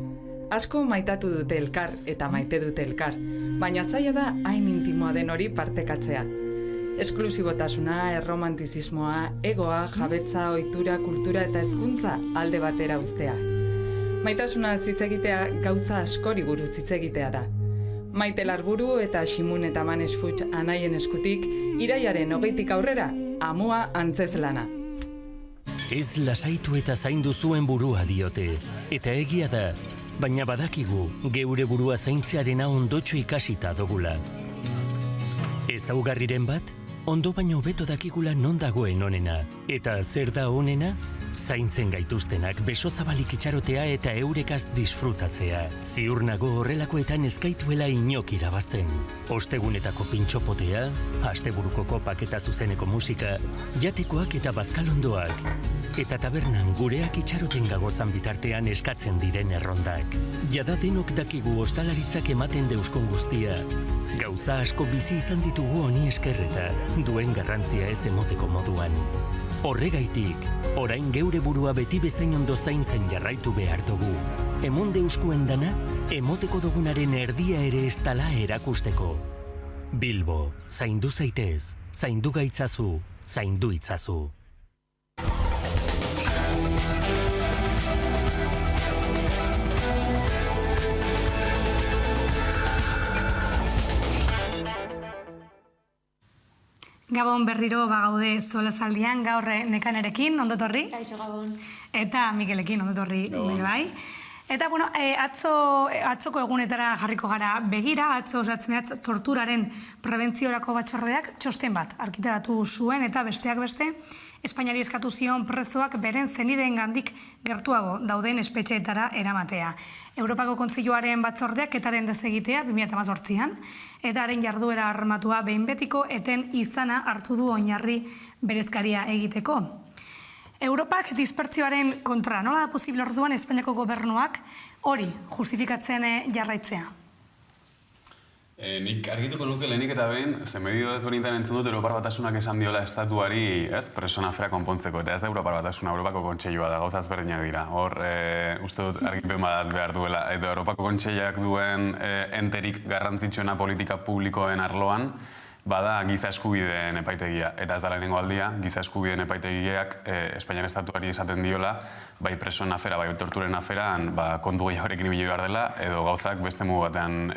Asko maitatu dute elkar eta maite dute elkar, baina zaila da hain intimoa den hori partekatzea. Esklusibotasuna, erromantizismoa, egoa, jabetza, ohitura, kultura eta hezkuntza alde batera uztea. Maitasuna hitz egitea gauza askori buruz hitz egitea da. Maite Larburu eta Ximun eta Manesfuts anaien eskutik, iraiaren 20 aurrera, Amua antzezlana. Ez lasaitu eta zaindu zuen burua diote, eta egia da, baina badakigu geure burua zaintzearena ondotxo ikasita dugula. Ezaugarriren bat, ondo baino hobeto dakigula non dagoen onena, eta zer da onena? Zaintzen gaituztenak beso zabalik itxarotea eta eurekaz disfrutatzea. Ziur nago horrelakoetan ez gaituela inok irabazten. Ostegunetako pintxopotea, asteburuko kopak eta zuzeneko musika, jatekoak eta bazkalondoak, eta tabernan gureak itxaroten gagozan bitartean eskatzen diren errondak. Jada denok dakigu ostalaritzak ematen deuskon guztia. Gauza asko bizi izan ditugu honi eskerreta, duen garrantzia ez emoteko moduan. Horregaitik, orain geure burua beti bezain ondo zaintzen jarraitu behar dugu. Emonde euskuen dana, emoteko dugunaren erdia ere ez tala erakusteko. Bilbo, zaindu zaitez, zaindu gaitzazu, zaindu itzazu. Gabon berriro bagaude solazaldian, gaur Nekanerekin, ondotorri. Kaixo Gabon. Eta Mikelekin, ondotorri bai. Eta, bueno, atzoko egunetara jarriko gara begira, atzo osatzemeatz torturaren prebentziorako batzordeak txosten bat arkitaratu zuen eta besteak beste, Espainiari eskatu zion presoak beren zenideen gandik gertuago dauden espetxeetara eramatea. Europako Kontseiluaren batzordeak etaren dezegitea 2018an, eta haren jarduera armatua behin betiko eten izana hartu du oinarri berezkaria egiteko. Europak dispertzioaren kontra, nola da posible orduan Espainiako gobernuak hori justifikatzen jarraitzea? Nik argituko nuke lehenik eta behin, ze medio ezberdintan entzun dut Europar Batasunak esan diola estatuari presona afera konpontzeko, eta ez da Europar Batasuna, Europako Kontseilua da, gauza ezberdinak dira. Hor, uste dut argipen badat behar duela, eta Europako Kontseiluak duen enterik garrantzitsuena politika publikoen arloan, bada giza eskubideen epaitegia, eta ez da lehenengo aldia, giza eskubideen epaitegiak Espainiar estatuari esaten diola, bai presoen afera, bai torturen aferan, kontu gehiagorekin ibili behar dela, edo gauzak beste modu batean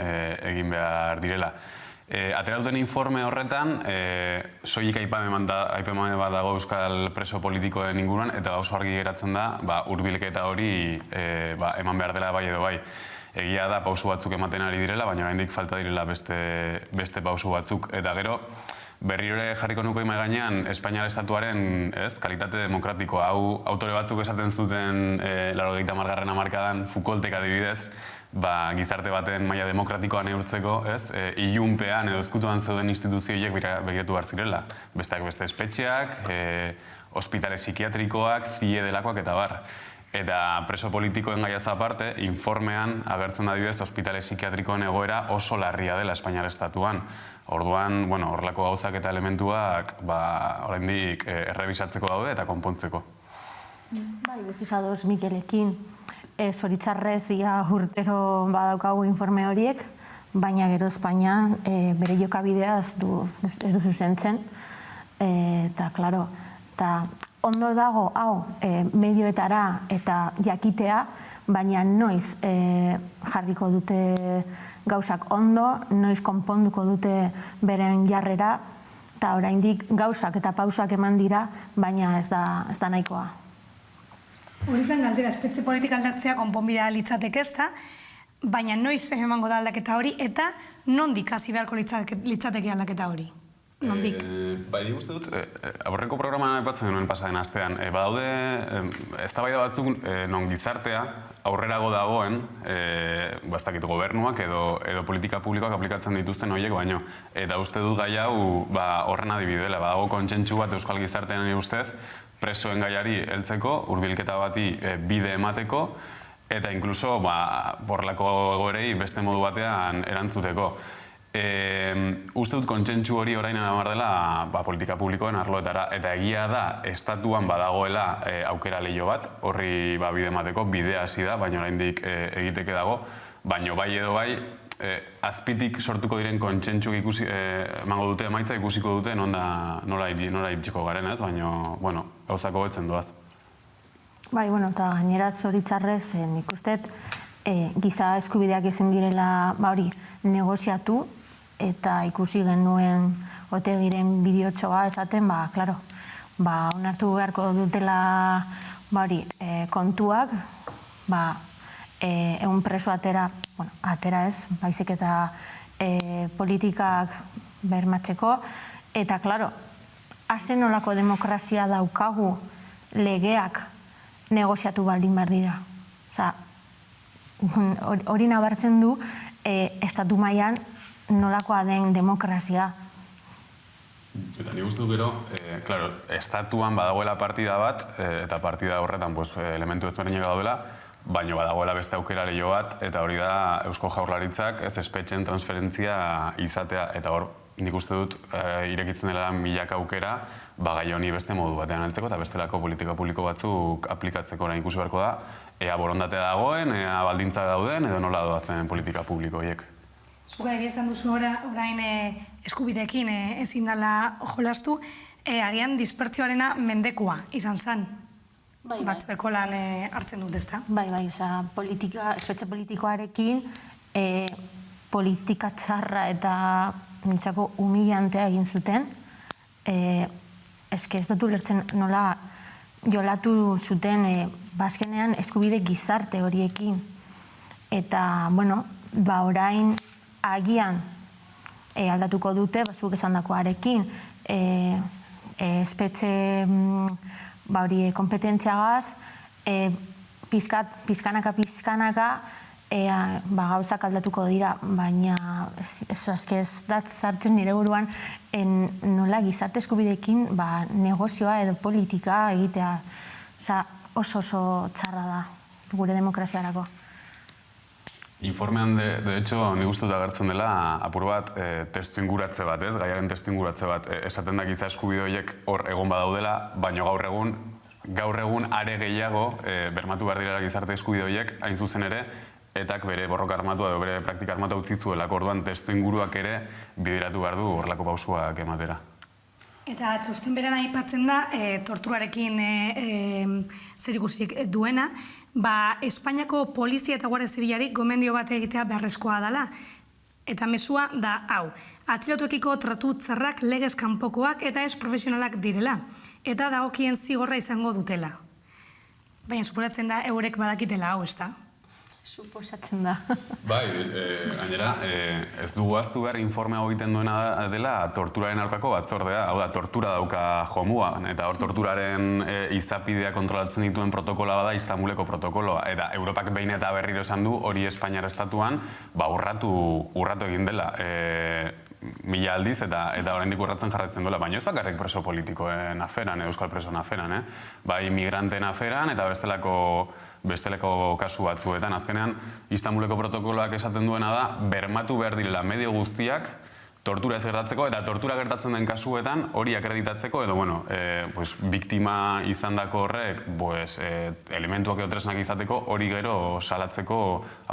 egin behar direla. Atera duten informe horretan, soilik aipamen bat dago euskal preso politikoen inguruan, eta oso argi geratzen da, hurbilketa hori eman behar dela bai edo bai. Egia da pausu batzuk ematen ari direla, baina oraindik falta direla beste pausu batzuk. Eta gero, berriro ere jarriko nuko mahai gainean Espainiar estatuaren kalitate demokratikoa. Hau autore batzuk esaten zuten 80. hamarkadan Foucaultek adibidez, gizarte baten maila demokratikoa neurtzeko, ilunpean edo ezkutuan zeuden instituzioiek begiratu behar zirela. Besteak beste espetxeak, ospitale psikiatrikoak, CIE delakoak eta bar. Eta preso politikoen gaiaz aparte, informean agertzen da adibidez ospitale psikiatrikoen egoera oso larria dela Espainiar estatuan. Orduan, horrelako gauzak eta elementuak oraindik errebisatzeko daude eta konpontzeko. Bai, guztiz ados Mikelekin. Zoritzarrez ia urtero badaukagu informe horiek, baina gero Espainian bere jokabidea ez du zuzentzen. Eta, klaro, ondo dago hau medioetara eta jakitea, baina noiz jarriko dute gauzak ondo, noiz konponduko dute beren jarrera, eta oraindik gauzak eta pausak eman dira, baina ez da nahikoa. Hori zen galdera, espetxe politika aldatzea konponbidea litzateke ezta, baina noiz emango da aldaketa hori, eta nondik hasi beharko litzateke aldaketa hori? Nondik? Nik uste dut, aurreko programan aipatzen genuen pasaden astean, badaude eztabaida batzuk non gizartea aurrerago dagoen, bastakit gobernuak edo politika publikoak aplikatzen dituzten horiek baino. Eta uste dut gai hau horren adibidela, badago kontsentsu bat euskal gizartean nire ustez, presoen gaiari heltzeko, hurbilketa bati bide emateko, eta inkluso borrelako egoerei beste modu batean erantzuteko. Uste dut kontsentsu hori orain amar dela politika publikoen arloetara, eta egia da estatuan badagoela aukera leio bat, horri bide emateko, bidea hasi da, baina oraindik egiteke dago, baina bai edo bai, azpitik sortuko diren kontsentsuk emango dute emaitza ikusiko dute nola iritsiko garen ez, baina gauzako betzen doaz. Bai, eta gainera zoritzarrez nik uste giza eskubideak ezin direla negoziatu, eta ikusi genuen Otegiren bideotxoa esaten, onartu beharko dutela kontuak, egun preso atera ez, baizik eta politikak bermatzeko, eta, hazen nolako demokrazia daukagu legeak negoziatu baldin behar dira. Hori nabartzen du estatu mailan nolakoa den demokrazia. Eta nik uste du gero, estatuan badagoela partida bat, eta partida horretan elementu ezberdinak daudela, baina badagoela beste aukera leio bat, eta hori da Eusko Jaurlaritzak ez espetxen transferentzia izatea, eta hor nik uste dut irekitzen dela milaka aukera, gai honi beste modu batean heltzeko, eta bestelako politika publiko batzuk aplikatzeko orain ikusi beharko da, ea borondatea dagoen, ea baldintza dauden, edo nola doazen politika publiko horiek. Zuka ere esan duzu orain eskubideekin ezin dela jolastu, agian dispertsioarena mendekua izan zen. Batzueko lan hartzen dut, ezta? Bai, espetxe politikoarekin politika txarra eta nintzako humillantea egin zuten. Ez dut ulertzen nola jolatu zuten bazkenean eskubide gizarte horiekin. Eta, orain agian aldatuko dute, zuk esandakoarekin, espetxe kompetentziagaz, pizkanaka gauzak aldatuko dira, baina ez dat sartzen nire buruan nola gizarte eskubideekin negozioa edo politika egitea. Oso txarra da gure demokraziarako. Informean, de hecho, nik uste dut agertzen dela apur bat testu inguratze bat, ez? Gaiaren testu inguratze bat. Esaten da giza eskubide horiek hor egon badaudela, baina gaur egun are gehiago bermatu behar direla gizarte eskubide horiek, hain zuzen ere, etak bere borroka armatua edo bere praktika armatua utzi zuelako, orduan testu inguruak ere bideratu behar du horrelako pausuak ematera. Eta txosten beran aipatzen da, torturarekin zerikusirik duena, Espainiako polizia eta guardia zibilari gomendio bat egitea beharrezkoa dela. Eta mezua da hau. Atxilotuekiko tratu txarrak legez kanpokoak eta ez profesionalak direla. Eta dagokien zigorra izango dutela. Baina suporatzen da eurek badakitela hau, ez da? Suposatzen da. Bai, gainera, ez dugu ahaztu behar informe hau egiten duena dela torturaren aurkako batzordea, hau da, tortura dauka jomuan, eta hor torturaren izapidea kontrolatzen dituen protokoloa bada Istanbuleko protokoloa, eta Europak behin eta berriro esan du hori Espainiar estatuan urratu egin dela. 1000 aldiz eta oraindik urratzen jarraitzen duela, baina ez bakarrik preso politikoen aferan, euskal presoen aferan, bai migranten aferan eta besteleko kasu batzuetan. Azkenean, Istanbuleko protokoloak esaten duena da, bermatu behar direla medio guztiak tortura ez gertatzeko, eta tortura gertatzen den kasuetan hori akreditatzeko, edo, biktima izandako horrek, elementuak edo tresnak izateko, hori gero salatzeko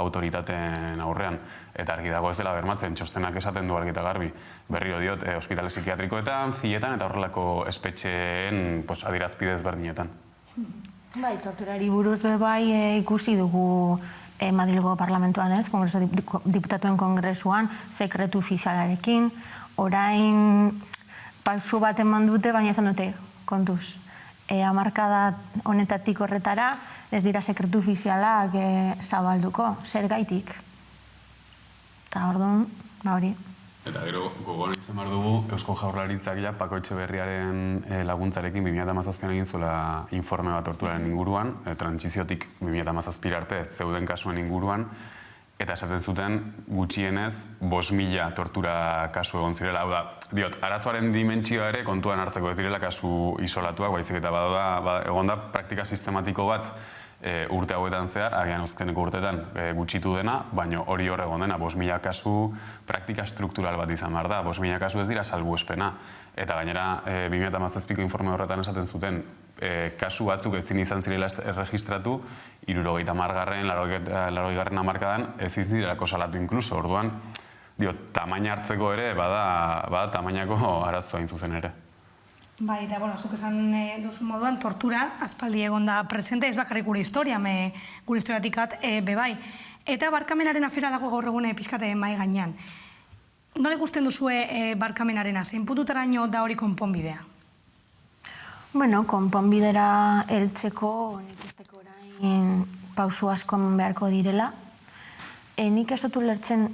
autoritateen aurrean. Eta argi dago ez dela bermatzen, txostenak esaten du argi eta garbi. Berriro diot, ospitale psikiatrikoetan, zietan eta horrelako espetxeen adierazpide ezberdinetan. Bai, torturari buruz bai ikusi dugu Madrilgo parlamentuan ez, diputatuen kongresuan, sekretu ofizialarekin, orain pausu bat eman dute, baina esan dute, kontuz. Hamarkada honetatik horretara, ez dira sekretu ofizialak zabalduko, zer gaitik. Eta orduan, hori. Eta gero, gogoan izan behar dugu, Eusko Jaurlaritzak Pako Etxeberriaren laguntzarekin 2017 egin zuela informe bat torturaren inguruan, trantsiziotik 2017 arte zeuden kasuen inguruan, eta esaten zuten gutxienez 5.000 tortura kasu egon zirela. Hau da, diot, arazoaren dimentsioa ere kontuan hartzeko ez direla kasu isolatuak, baizik eta egon da praktika sistematiko bat urte hauetan zehar, agian uzkeneko urteetan gutxitu dena, baina hori hor egon dena, 5.000 kasu praktika struktural bat izan behar da, 5.000 kasu ez dira salbuespena. Eta gainera, 2017ko informe horretan esaten zuten, kasu batzuk ezin izan zirela erregistratu, 70. 80. hamarkadan ez direlako salatu inkluso, orduan, tamaina hartzeko ere, bada tamainako arazoa zuzen ere. Bai, eta, zuk esan duzu moduan, tortura, aspaldi egon da presente, ez bakarrik gure historiatikat, bebai. Eta barkamenaren afera dago gaur egune pixkate mai gainean. Nola ikusten duzue barkamenarena, zein pututaraino da hori konponbidea? Bueno, konponbidera heltzeko, nik usteko orain pausu asko beharko direla. Nik ez dut ulertzen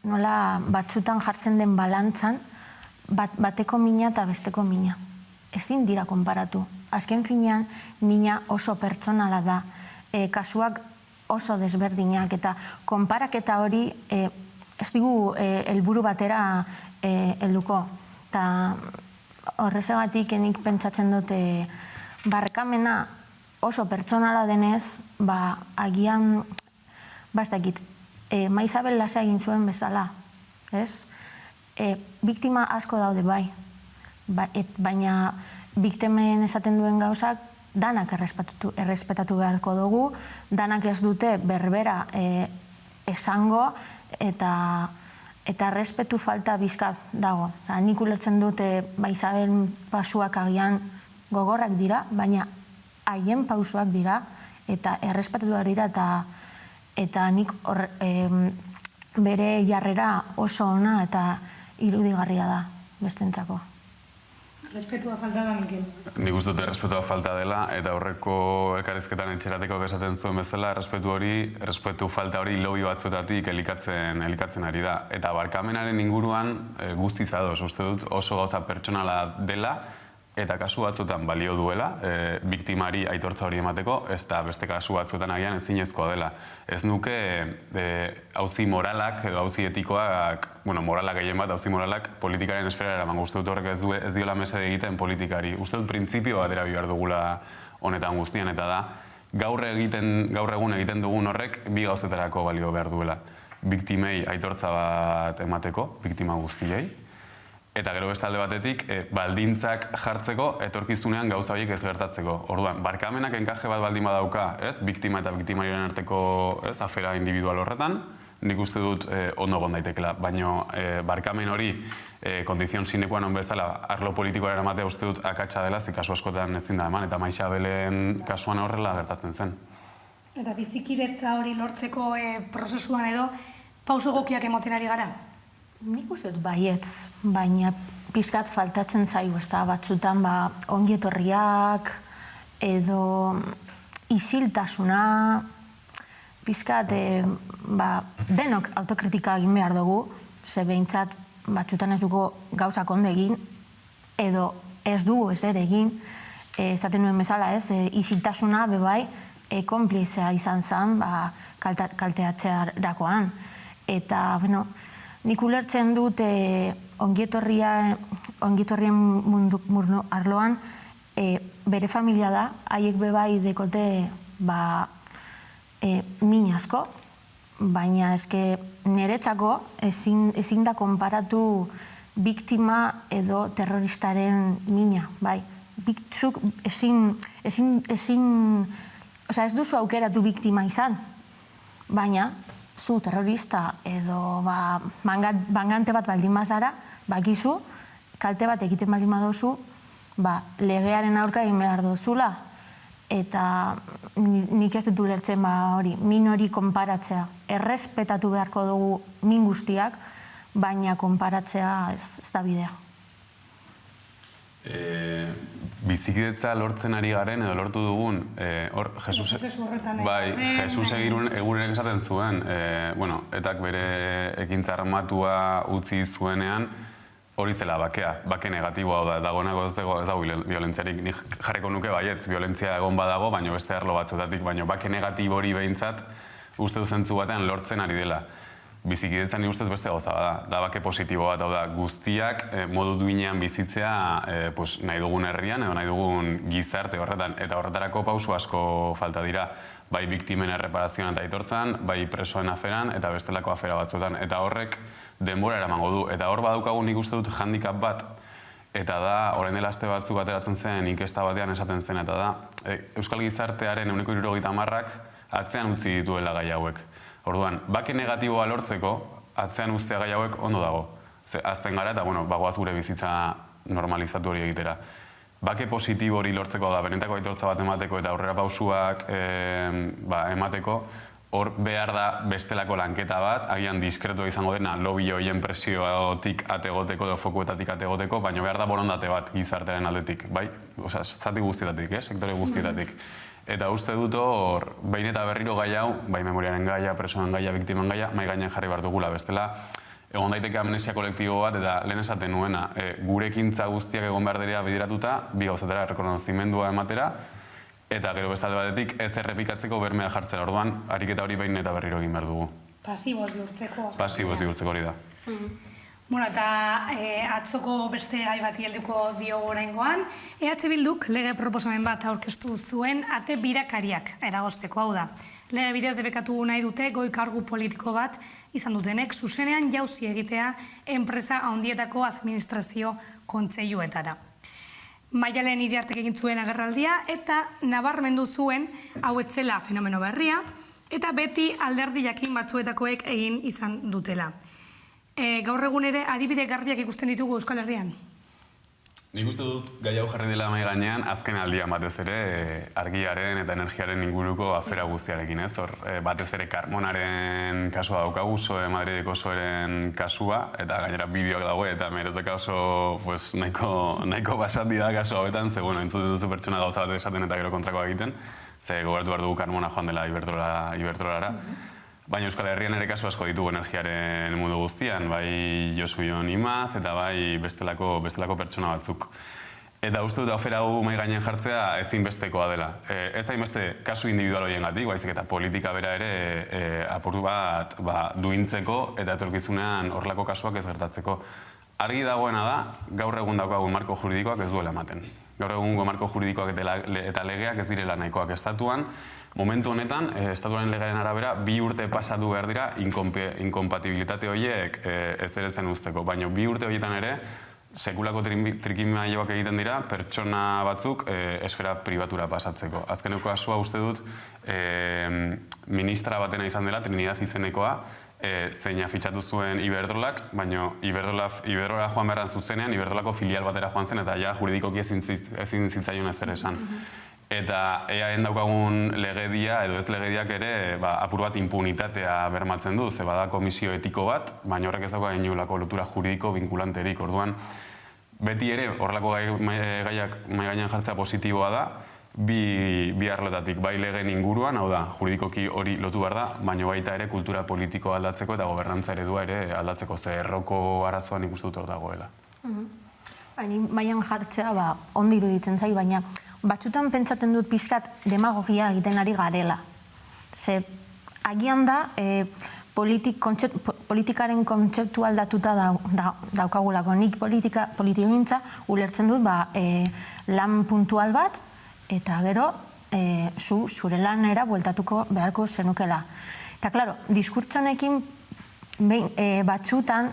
nola batzutan jartzen den balantzan, bateko mina eta besteko mina. Ezin dira konparatu. Azken finean, mina oso pertsonala da. Kasuak oso desberdinak eta konparaketa hori ez digu helburu batera helduko. Eta horrezegatik nik pentsatzen dute barkamena oso pertsonala denez, agian, ez dakit, Maisabel Lasa egin zuen bezala, ez? Biktima asko daude bai, baina biktimen esaten duen gauzak danak errespetatu beharko dugu, danak ez dute berbera esango eta errespetu falta bizkat dago. Nik ulertzen dute Isabel pausuak agian gogorrak dira, baina haien pausuak dira eta errespetatu behar dira eta nik bere jarrera oso ona eta irudigarria da bestentzako. Respetua falta da, Mikel. Nik uste dut respetua falta dela, eta horreko elkarrizketan etxerateko esaten zuen bezala, respetu falta hori lobby batzuetatik elikatzen ari da. Eta barkamenaren inguruan guztiz ados, uste dut oso gauza pertsonala dela, eta kasu batzuetan balio duela, biktimari aitortza hori emateko, ez da beste kasu batzuetan agian ezinezkoa dela. Ez nuke auzi moralak edo auzi etikoak, moralak gehien bat, auzi moralak politikaren esferara eraman. Uste dut horrek ez diola mesede egiten politikari. Uste dut printzipio bat erabi behar dugula honetan guztian, eta da, gaur egun egiten dugun horrek bi gauzetarako balio behar duela. Biktimei aitortza bat emateko, biktima guztiei, eta gero beste alde batetik, baldintzak jartzeko etorkizunean gauza horiek ez gertatzeko. Orduan, barkamenak enkaje bat baldin badauka, biktima eta biktimariaren arteko afera individual horretan, nik uste dut ondo egon daitekela, baina barkamen hori kondizion sine qua non bezala arlo politikoa eramatea uste dut akatsa dela, kasu askotan ezin da eman, eta Maixabelen kasuan horrela gertatzen zen. Eta bizikidetza hori lortzeko prozesuan edo pauso egokiak emoten ari gara? Nik uste dut baietz, baina pixkat faltatzen zaigu, ez da, batzutan ongietorriak edo isiltasuna, pizkat denok autokritika egin behar dugu, ze behintzat batzutan ez dugu gauzak ondo egin, edo ez dugu ez ere egin, esaten nuen bezala ez, isiltasuna bebai, konplizea izan zen kalteatzearakoan. Eta, bueno, nik ulertzen dut ongietorrien mundu arloan bere familia da, haiek bebai dekote min asko, baina eske niretzako ezin da konparatu biktima edo terroristaren mina, bai. Zuk ez duzu aukeratu biktima izan, baina zu terrorista edo bangante bat baldin bazara, bakizu, kalte bat egiten baldin baduzu, legearen aurka egin behar duzula, eta nik ez dut ulertzen hori, min hori konparatzea. Errespetatu beharko dugu min guztiak, baina konparatzea ez da bidea. Bizikidetza lortzen ari garen edo lortu dugun, hor, Jesus egurenek esaten zuen, etak bere ekintza armatua utzi zuenean, hori zela bakea, bake negatiboa dagoenako ez dago violentziarik. Nik jarriko nuke baietz, violentzia egon badago, baina beste arlo batzutatik, baina bake negatibo hori behintzat, uste duzentzu batean lortzen ari dela. Bizikidetzan ni ustez beste gauza bada, da bake positibo bat, da guztiak modu duinean bizitzea nahi dugun herrian edo nahi dugun gizarte horretan, eta horretarako pausu asko falta dira, bai biktimen erreparazioan eta aitortzan, bai presoen aferan eta bestelako afera batzuetan, eta horrek denbora eramango du, eta hor badukagu nik uste dut handicap bat, eta da, orain dela aste batzuk ateratzen zen, inkesta batean esaten zen, eta da, Euskal Gizartearen 70%ak atzean utzi dituela gai hauek. Orduan, bake negatiboa lortzeko, atzean uztea gai hauek ondo dago. Azten gara eta, bagoaz gure bizitza normalizatu hori egitera. Bake positibo hori lortzeko da, benetako aitortza bat emateko eta aurrera pausuak emateko, hor behar da bestelako lanketa bat, agian diskretua izango dena, lobby horien presiotik ategoteko edo fokuetatik ategoteko, baina behar da borondate bat gizartearen aldetik, bai? Osa, zati guztietatik, sektore guztietatik. Eta uste dut hor, behin eta berriro gai hau, bai memoriaren gaia, presoen gaia, biktimen gaia, mai gainean jarri behar dugula. Bestela, egon daiteke amnesia kolektibo bat, eta lehen esaten nuena, gure ekintza guztiak egon behar dira bideratuta, bi gauzetara, rekonozimendua ematera, eta gero bestalde batetik ez errepikatzeko bermea jartzera. Orduan, ariketa hori behin eta berriro egin behar dugu. Pasiboz bihurtzeko. Pasiboz bihurtzeko hori da. Bueno, eta atzoko beste gai bati helduko dio oraingoan, EH Bilduk lege proposamen bat aurkeztu zuen ate birakariak eragozteko, hau da. Lege bidez debekatu nahi dute goi kargu politiko bat izan dutenek zuzenean jauzi egitea enpresa handietako administrazio kontseiluetara. Maialen Iriartek egin zuen agerraldia eta nabarmendu zuen hau ez zela fenomeno berria eta beti alderdi jakin batzuetakoek egin izan dutela. Gaur egun ere adibide garbiak ikusten ditugu Euskal Herrian? Nik uste dut gai hau jarri dela mahai gainean azken aldian batez ere argiaren eta energiaren inguruko afera guztiarekin, ez? Hor, batez ere Carmonaren kasua daukagu, Madrideko soeren kasua, eta gainera bideoak dago, eta merezeka oso nahiko basati da kasu hauetan, ze, entzuten duzu pertsona gauza bat esaten eta gero kontrakoa egiten, ze gogoratu behar dugu Carmona joan dela Iberdrolara. Baina Euskal Herrian ere kasu asko ditugu energiaren mundu guztian, bai Josu Jon Imaz eta bai bestelako pertsona batzuk. Eta uste dut afera hau mahai gainean jartzea ezinbestekoa dela. Ez hainbeste kasu individual horiengatik, baizik eta politika bera ere apurtu bat duintzeko eta etorkizunean horrelako kasuak ez gertatzeko. Argi dagoena da, gaur egun daukagun marko juridikoak ez duela ematen. Gaur egungo marko juridikoak eta legeak ez direla nahikoak estatuan. Momentu honetan, estatuaren legearen arabera, 2 urte pasatu behar dira inkompatibilitate horiek ez ere zen usteko. Baina 2 urte horietan ere, sekulako trikimailoak egiten dira, pertsona batzuk esfera pribatura pasatzeko. Azkeneko kasua uste dut, ministra batena izan dela, Trinidad izenekoa, zeina fitxatu zuen Iberdrolak, baina Iberdrola joan beharran zuzenean, Iberdrolako filial batera joan zen, eta ja juridikoki ezin zitzaion ez ere esan. Eta EAen daukagun legedia, edo ez legediak ere, apur bat impunitatea bermatzen du, ze bada komisio etiko bat, baina horrek ez dauka inolako lotura juridiko vinkulanterik. Orduan, beti ere, horrelako gaiak mahai gainean jartzea positiboa da, bi arlotatik, bai legeen inguruan, hau da, juridikoki hori lotu behar da, baina baita ere kultura politiko aldatzeko eta gobernantza eredua ere aldatzeko, ze erroko arazoan ikustu dut hor dagoela. Baian jartzea, ondo iruditzen zai, baina batzutan pentsatzen dut pixkat demagogia egiten ari garela. Ze agian da, politikaren kontzeptu aldatuta daukagulako. Nik politikagintza ulertzen dut lan puntual bat, eta gero zure lanera bueltatuko beharko zenukela. Eta, klaro, diskurtsonekin batzutan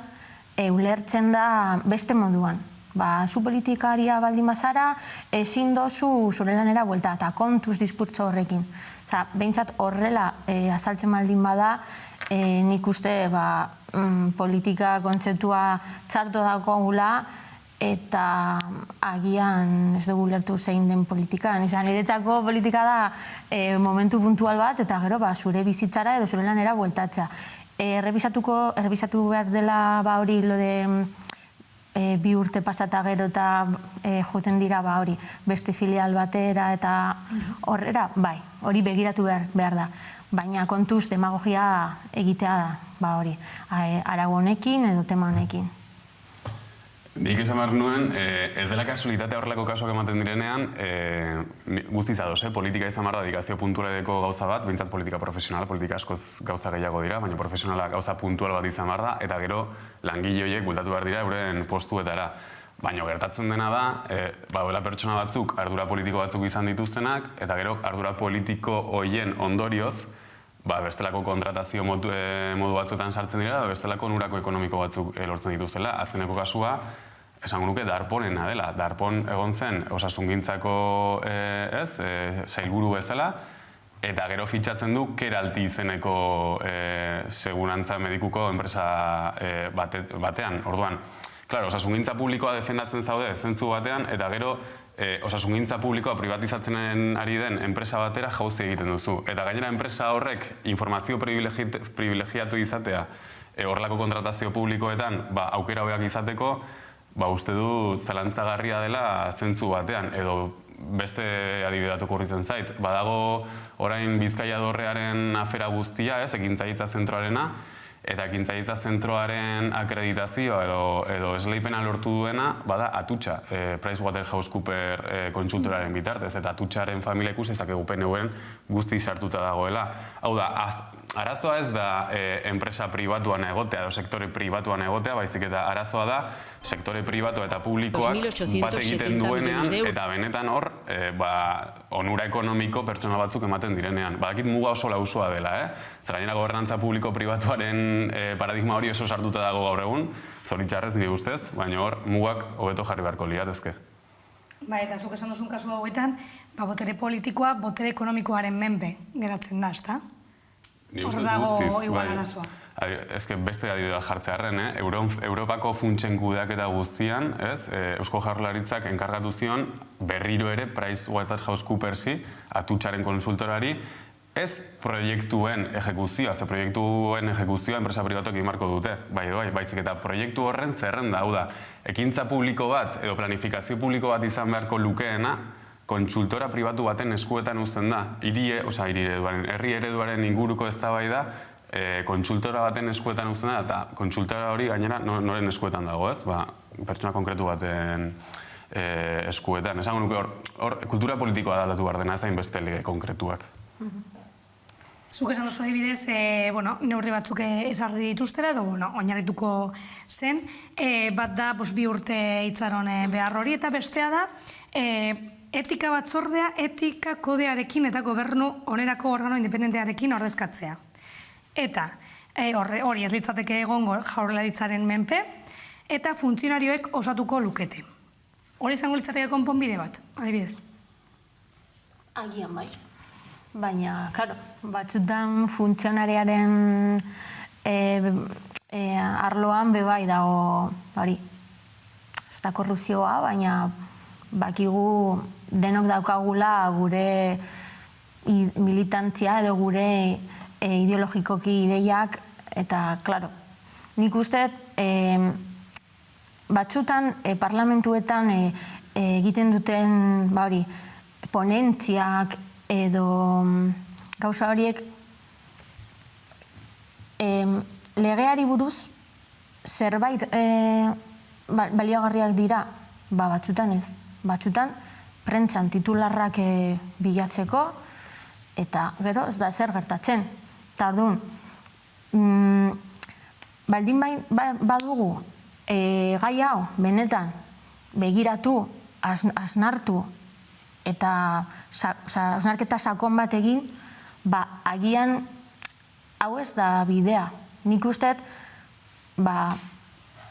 ulertzen da beste moduan. Zu politikaria baldin bazara, ezin dozu zure lanera buelta, eta kontuz diskurtso horrekin. Behintzat horrela azaltzen baldin bada, nik uste politika kontzeptua txarto daukagula, eta agian ez dugu lertu zein den politika. Niretzako politika da momentu puntual bat, eta gero zure bizitzara edo zure lanera bueltatzea. Errebisatu behar dela hori lo de 2 urte pasata gero eta joten dira hori beste filial batera eta horrera, hori begiratu behar da. Baina kontuz demagogia egitea da hori, arago honekin edo tema honekin. Nik esan behar nuen, ez dela kasualitatea horrelako kasuak ematen direnean, guztiz ados, politika izan behar da dedikazio puntualedeko gauza bat, behintzat politika profesionala, politika askoz gauza gehiago dira, baina profesionala gauza puntual bat izan behar da, eta gero langile horiek bultatu behar dira euren postuetara. Baina gertatzen dena da, baduela pertsona batzuk, ardura politiko batzuk izan dituztenak, eta gero ardura politiko horien ondorioz, bestelako kontratazio modu batzuetan sartzen dira, bestelako onurako ekonomiko batzuk lortzen dituztela. Azkeneko kasua, esango nuke Darponena dela. Darpon egon zen osasungintzako sailburu bezala, eta gero fitxatzen du Keralty izeneko segurantza medikuko enpresa batean. Orduan, klaro, osasungintza publikoa defendatzen zaude zentzu batean, eta gero osasungintza publikoa privatizatzen ari den enpresa batera jauzi egiten duzu. Eta gainera enpresa horrek informazio privilegiatu izatea horrelako kontratazio publikoetan aukera hobeak izateko, uste du zalantzagarria dela zentzu batean, edo beste adibidatuko horritzen zait. Badago orain Bizkaia dorrearen afera guztia, ekintzaritza zentroarena, eta ekintzaritza zentroaren akreditazioa edo esleipena lortu duena, bada Atutxa, PricewaterhouseCoopers kontsultoraren bitartez, eta Atutxaren familia ikusi ezakegu PNV-en guzti sartuta dagoela. Hau da, arazoa ez da enpresa pribatuan egotea edo sektore pribatuan egotea, baizik eta arazoa da sektore pribatu eta publikoak bat egiten duenean, eta benetan hor, onura ekonomiko pertsona batzuk ematen direnean. Badakit muga oso lausua dela, Zer gainera gobernantza publiko-pribatuaren paradigma hori oso sartuta dago gaur egun, zoritxarrez nire ustez, baina hor mugak hobeto jarri beharko liratezke. Eta zuk esan duzun kasu hauetan, botere politikoa, botere ekonomikoaren menpe geratzen da, ezta? Hor dago igual arazoa. Beste adibidea jartzearren, Europako funtsen kudeaketa guztian, Eusko Jaurlaritzak enkargatu zion berriro ere PricewaterhouseCoopersi, Atutxaren konsultorari, ez proiektuen ejekuzioa, ze proiektuen ejekuzioa enpresa pribatuak imarko dute, baizik eta proiektu horren zerrenda, hau da, ekintza publiko bat edo planifikazio publiko bat izan beharko lukeena, kontsultora pribatu baten eskuetan uzten da, herri ereduaren inguruko eztabaida kontsultora baten eskuetan uzten da, eta kontsultora hori gainera noren eskuetan dago, pertsona konkretu baten eskuetan. Esango nuke hor, kultura politikoa aldatu behar dena, ez da inbeste lege konkretuak. Zuk esan duzu adibidez, neurri batzuk ezarri dituztera, edo oinarrituko zen, bat da 2 urte itzaron behar hori, eta bestea da, etika batzordea, etika kodearekin eta gobernu onerako organo independentearekin ordezkatzea. Eta hori ez litzateke egongo Jaurlaritzaren menpe, eta funtzionarioek osatuko lukete. Hori izango litzateke konponbide bat, adibidez? Agian bai. Baina, klaro, batzutan funtzionariaren arloan bebai dago hori. Ez da korrupzioa, baina bakigu denok daukagula gure militantzia edo gure ideologikoki ideiak, eta, klaro, nik uste batzutan parlamentuetan egiten duten ponentziak edo gauza horiek legeari buruz zerbait baliogarriak dira, batzutan ez. Batzutan, prentzan titularrak bilatzeko, eta gero ez da zer gertatzen. Eta orduan, baldin badugu gai hau benetan begiratu, hausnartu, eta hausnarketa sakon bat egin, agian hau ez da bidea. Nik usteet,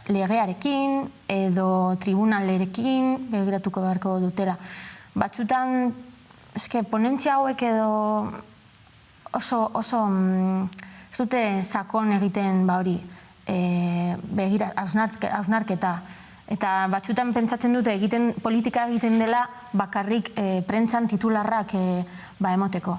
legearekin edo tribunalerekin begiratuko beharko dutela. Batzutan, ponentzia hauek edo oso ez dute sakon egiten hori, hausnarketa. Eta batzutan pentsatzen dute politika egiten dela bakarrik prentzan titularrak emoteko.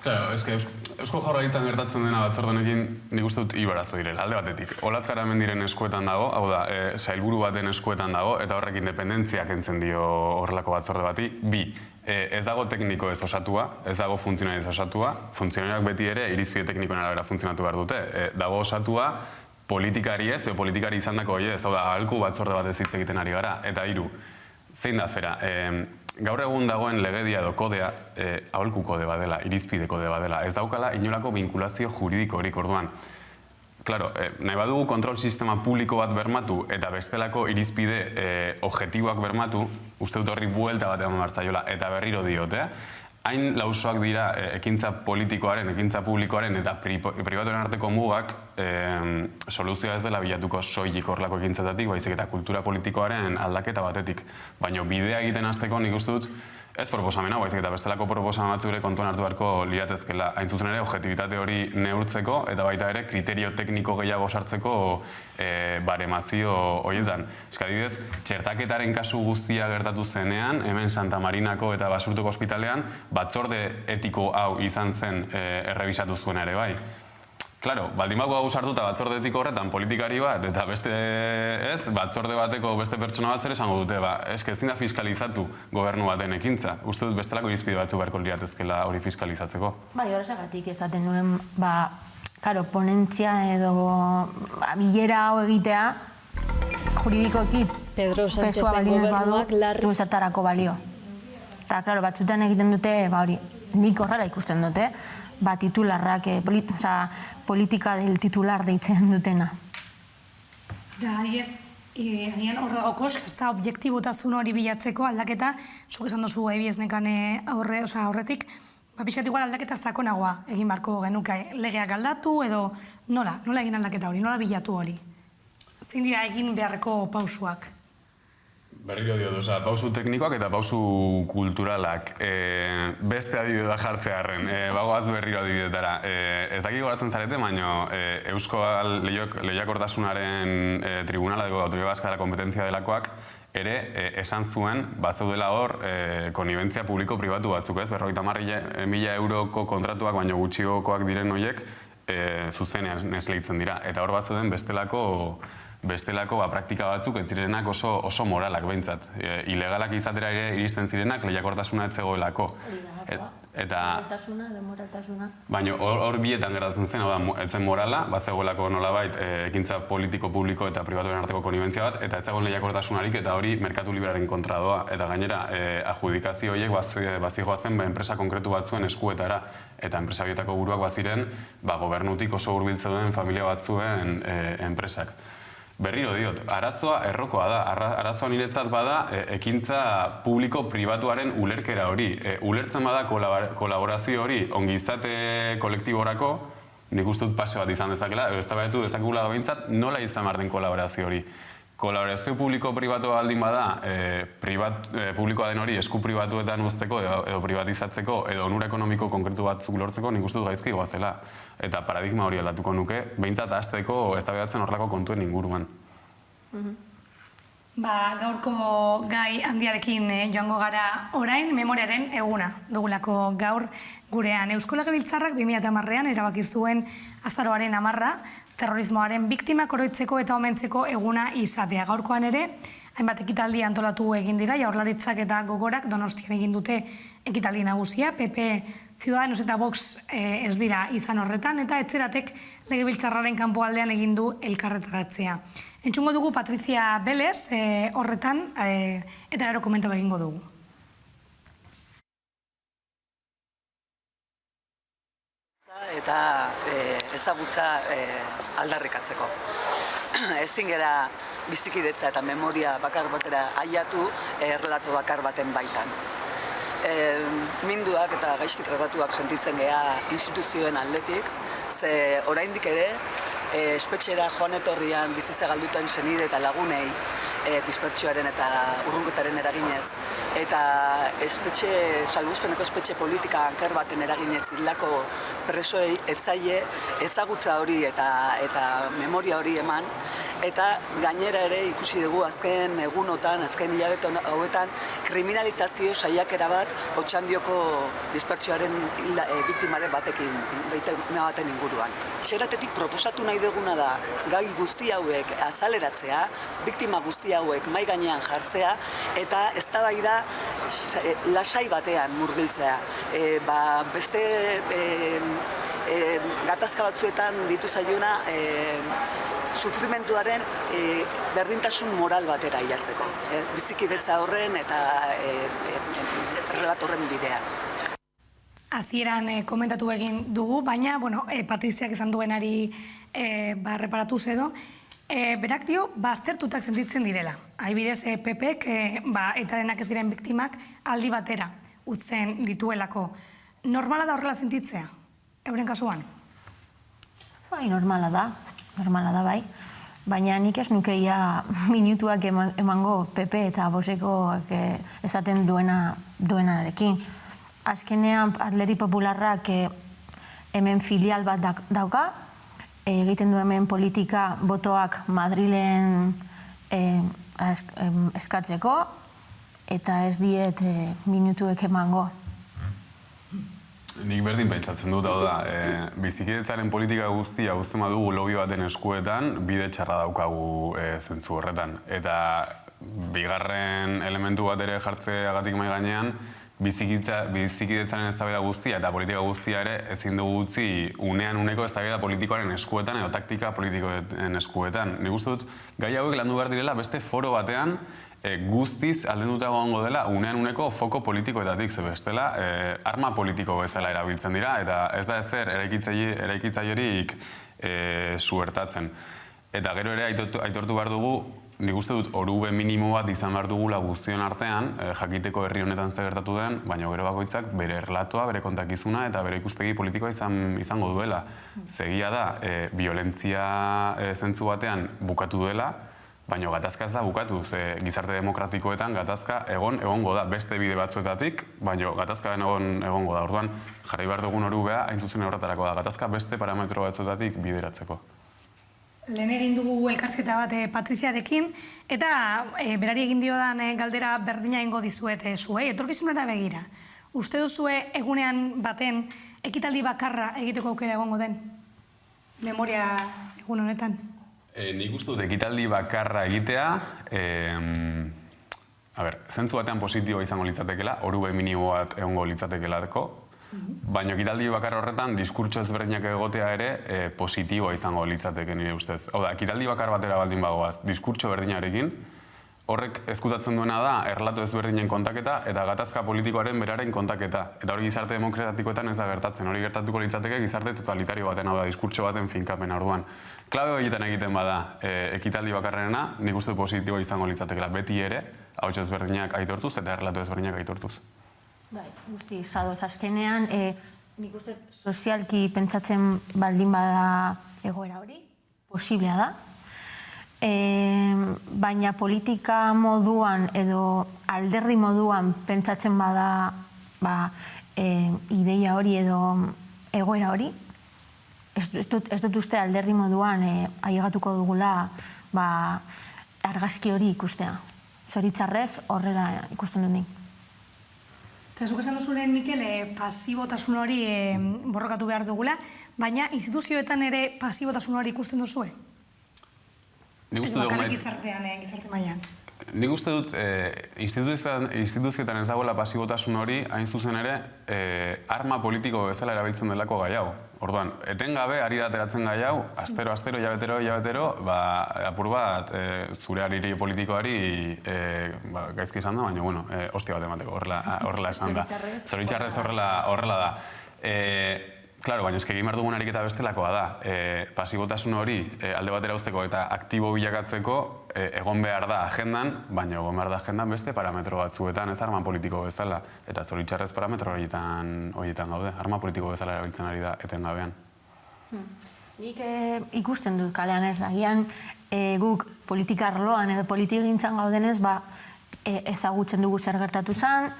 Claro, Eusko Jaurlaritzan gertatzen dena batzorde honekin nik uste dut ibarazo direla, alde batetik. Olatz Garamendiren eskuetan dago, hau da, sailburu baten eskuetan dago, eta horrek independentzia kentzen dio horrelako batzorde bati. Bi, ez dago tekniko ez osatua, ez dago funtzionari ez osatua, funtzionariak beti ere irizpide teknikoen arabera funtzionatu behar dute. Dago osatua politikari ez, politikari izan dako ez, hau da, ahalku batzorde bat ez hitz egiten ari gara. Eta hiru, zein da fera? Gaur egun dagoen legedia edo kodea aholku kode badela, irizpide kode badela. Ez daukala inolako vinkulazio juridikorik orduan. Claro, nahi badugu kontrol sistema publiko bat bermatu eta bestelako irizpide objektiboak bermatu, uste dut horri buelta bat eman martzaiola eta berriro diote. Hain lausoak dira ekintza politikoaren, ekintza publikoaren eta pribatuaren arteko mugak soluzioa ez dela bilatuko soilik horrelako ekintzetatik, baizik eta kultura politikoaren aldaketa batetik. Baina bidea egiten hasteko nik uste dut ez proposamena, baizik eta bestelako proposamen batzure kontuan hartu beharko liratezkela. Hain zuzen ere, objektibitate hori neurtzeko eta baita ere kriterio tekniko gehiago sartzeko baremazio horietan. Adibidez, txertaketaren kasu guztia gertatu zenean, hemen Santa Marinako eta Basurtuko ospitalean, batzorde etiko hau izan zen errebisatu zuen ere bai. Claro, baldin bago hau sartuta batzorde etiko horretan politikari bat, eta beste ez, batzorde bateko beste pertsona bat zer esango dute, eske ezin da fiskalizatu gobernu baten ekintza. Uste dut bestelako irizpide batzu beharko liratezkela hori fiskalizatzeko. Bai, horregatik esaten nuen, ponentzia edo bilera hau egitea, juridikoki pesua baldin ez badu, du esatarako balio. Eta, klaro, batzutan egiten dute, hori, nik horrela ikusten dute, titularrak, politika del titular deitzen dutena. Da, agian hor dago kosk, ez da objektibotasun hori bilatzeko aldaketa, zuk esan dozu ebieznekan aurretik, pixkat igual aldaketa sakonagoa egin barko genuke, legeak aldatu edo nola egin aldaketa hori, nola bilatu hori? Zein dira egin beharreko pausuak? Berriro dio, pausu teknikoak eta pausu kulturalak. Beste adibide da jartzearren, bagoaz berriro adibidetara. Ez dakik goratzen zarete, baina Euskal Lehiakortasunaren Tribunala de Autoridad Vasca de la Competencia delakoak ere esan zuen, bazeudela hor, konnibentzia publiko-pribatu batzuk, ez? 50.000 euroko kontratuak, baina gutxiokoak diren horiek, zuzenean esleitzen dira. Eta hor batzeuden bestelako praktika batzuk ez zirenak oso moralak behintzat. Ilegalak izatera ere iristen zirenak lehiakortasuna ez zegoelako. Moraltasuna, demoraltasuna. Baina hor bietan gertatzen zen, ez zen morala, bazegoelako nolabait ekintza politiko-publiko eta pribatuen arteko konnibentzia bat, eta ez zegoen lehiakortasunarik eta hori merkatu librearen kontra doa. Eta gainera, adjudikazio horiek bazijoazten enpresa konkretu batzuen eskuetara. Eta enpresa horietako buruak baziren, gobernutik oso hurbiltzen duen familia batzuen enpresak. Berriro diot, arazoa errokoa da. Arazoa niretzat bada ekintza publiko-pribatuaren ulerkera hori. Ulertzen bada kolaborazio hori ongizate kolektiborako, nik uste dut pase bat izan dezakela, ez da behetu dezakula behintzat, nola izan behar den kolaborazio hori. Kolaborazio publiko-pribatua baldin bada, publikoa den hori esku pribatuetan uzteko edo privatizatzeko edo onura ekonomiko konkretu batzuk lortzeko, nik uste dut gaizki goazela. Eta paradigma hori aldatuko nuke, behintzat hasteko eztabaidatzen horrelako kontuen inguruan. Gaurko gai handiarekin joango gara orain, memoriaren eguna dugulako gaur gurean. Eusko Legebiltzarrak 2010ean erabaki zuen azaroaren 10 terrorismoaren biktimak oroitzeko eta omentzeko eguna izatea. Gaurkoan ere, Hainbat ekitaldi antolatu egin dira, Jaurlaritzak eta Gogorak Donostian egin dute ekitaldi nagusia, PP, Ciudadanos eta Vox ez dira izan horretan, eta Etzeratek Legebiltzarraren kanpoaldean egin du elkarretaratzea. Entzungo dugu Patrizia Belez horretan, eta gero komentatu egingo dugu. Eta ezagutza aldarrikatzeko. Ezin gera bizikidetza eta memoria bakar batera aiatu errelato bakar baten baitan. Minduak eta gaizki tratatuak sentitzen gea instituzioen aldetik, ze oraindik ere espetxera joan etorrian bizitza galduten senide eta lagunei dispertsioaren eta urrunketaren eraginez, eta salbuespeneko espetxe politika anker baten eraginez hildako presoei etzaile ezagutza hori eta memoria hori eman, eta gainera ere ikusi dugu azken egunotan, azken hilabete hauetan, kriminalizazio saiakera bat Otxandioko dispertsioaren biktimaren baten inguruan. Txeratetik proposatu nahi duguna da gai guzti hauek azaleratzea, biktima guzti hauek mahai gainean jartzea, eta eztabaida lasai batean murgiltzea. Beste gatazka batzuetan ditu zaiona sufrimentuaren berdintasun moral batera ailatzeko. Bizikidetza horren eta relatorren bidean. Hasieran komentatu egin dugu, baina Patriziak izan duenari reparatuz edo, berak dio, aztertutak sentitzen direla. Adibidez, PPek etarenak ez diren biktimak aldi batera utzen dituelako. Normala da horrela sentitzea, euren kasuan? Bai, normala da bai. Baina nik ez nukeia minutuak emango PP eta Voxekoak esaten duenarekin. Azkenean, Alderdi Popularrak hemen filial bat dauka, egiten du hemen politika botoak Madrilen eskatzeko, eta ez diet minutuek emango. Nik berdin pentsatzen dut, hau da, bizikidetzaren politika guztia uzten badugu lobby baten eskuetan, bide txarra daukagu zentzu horretan. Eta bigarren elementu bat ere jartzeagatik mahai gainean, bizikidetzaren eztabaida guztia eta politika guztia ere ezin dugu utzi unean uneko eztabaida politikoaren eskuetan edo taktika politikoen eskuetan. Nik uste dut, gai hauek landu behar direla beste foro batean guztiz aldenduta egongo dela unean uneko foko politikoetatik, ze bestela arma politiko bezala erabiltzen dira eta ez da ezer eraikitzaiorik suertatzen. Eta gero ere aitortu behar dugu, nik uste dut orube minimo bat izan behar dugula guztion artean, jakiteko herri honetan zer gertatu den, baina gero bakoitzak bere erlatoa, bere kontakizuna eta bere ikuspegi politikoa izango duela. Zegia da, violentzia zentzu batean bukatu duela, baina gatazka ez da bukatu, ze gizarte demokratikoetan gatazka egongo da, beste bide batzuetatik, baina gatazka egongo da. Orduan, jarri behar dugun orubea, hain zuzen horretarako da, gatazka beste parametro batzuetatik bideratzeko. Lehen egin dugu elkarsketa bat Patriziarekin, eta berari egin diodan galdera berdina egingo dizuet zuei, etorkizunera begira. Uste duzue egunean baten ekitaldi bakarra egiteko aukera egongo den? Memoria egun honetan? Nik uste dut ekitaldi bakarra egitea, zentzu batean positiboa izango litzatekela, orube minimo bat egongo litzatekelako, baina ekitaldi bakarra horretan diskurtso ezberdinak egotea ere positiboa izango litzateke nire ustez. Hau da, ekitaldi bakar batera baldin bagoaz, diskurtso berdinarekin, horrek ezkutatzen duena da erlato ezberdinen kontaketa eta gatazka politikoaren beraren kontaketa. Eta hori gizarte demokratikoetan ez da gertatzen, hori gertatuko litzateke gizarte totalitario baten, hau da, diskurtso baten finkapen orduan. Klabe egiten bada ekitaldi bakarrena, nik uste positiboa izango litzatekela beti ere, hauts ezberdinak aitortuz eta erlato ezberdinak aitortuz. Bai, guzti, zadoz, azkenean, nik uste sozialki pentsatzen baldin bada egoera hori, posiblea da. Baina politika moduan edo alderdi moduan pentsatzen bada ideia hori edo egoera hori, ez dut uste alderdi moduan ailegatuko dugula argazki hori ikustea. Zoritzarrez horrela ikusten dut nik. Eta zuk esan duzuren, Mikel, pasibotasun hori borrokatu behar dugula, baina instituzioetan ere pasibotasun hori ikusten duzue? Nik uste dugu gizarte mailan. Nik uste dut, instituzioetan ez dagoela pasibotasun hori, hain zuzen ere, arma politiko bezala erabiltzen delako gai hau. Orduan, etengabe, ari dateratzen gai hau, astero, hilabetero, apur bat, zure hariri politikoari gaizki izan da, baina, bueno, hostia bat emateko, horrela esan da. Zoritxarrez horrela da. Claro, baina eski egin behar dugun ariketa bestelakoa da. Pasibotasun hori alde batera uzteko eta aktibo bilakatzeko egon behar da agendan, baina egon behar da agendan beste parametro batzuetan, ez arma politiko bezala. Eta zoritxarrez parametro horietan gaude. Arma politiko bezala erabiltzen ari da etengabean. Nik ikusten dut kalean ez, agian guk politika arloan edo politigintzan gaudenez, ezagutzen dugu zer gertatu zen,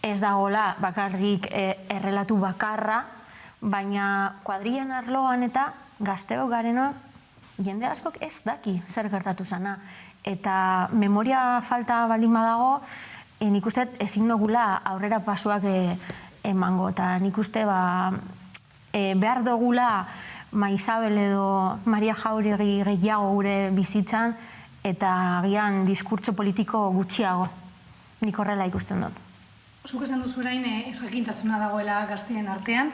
ez dagoela bakarrik errelatu bakarra, baina kuadrilen arloan eta gazteok garenok jende askok ez daki zer gertatu zana. Eta memoria falta baldin badago, nik uste ezin dugula aurrera pasuak emango. Eta nik uste behar dugula Isabel edo Maria Jauregi gehiago gure bizitzan eta agian diskurtso politiko gutxiago. Nik horrela ikusten dut. Zuk esan duzu orain ezjakintasuna dagoela gazteen artean.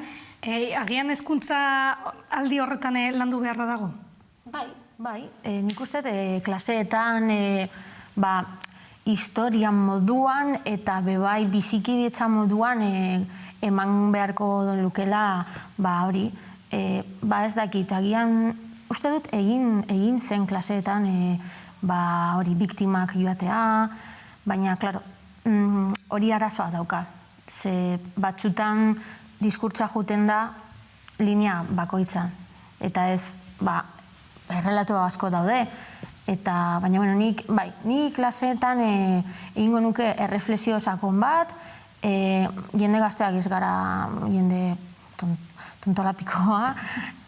Agian hezkuntza aldi horretan landu beharra dago? Bai. Nik uste klaseetan historian moduan eta bebai bizikidetza moduan eman beharko lukela hori. Ez dakit, agian uste dut egin zen klaseetan hori biktimak joatea, baina, klaro, hori arazoa dauka. Ze batzutan diskurtsa juten da linea bakoitzan. Eta ez, errelatu asko daude. Baina, ni klaseetan egingo nuke erreflexio sakon bat, jende gazteak ez gara jende tontolapikoa,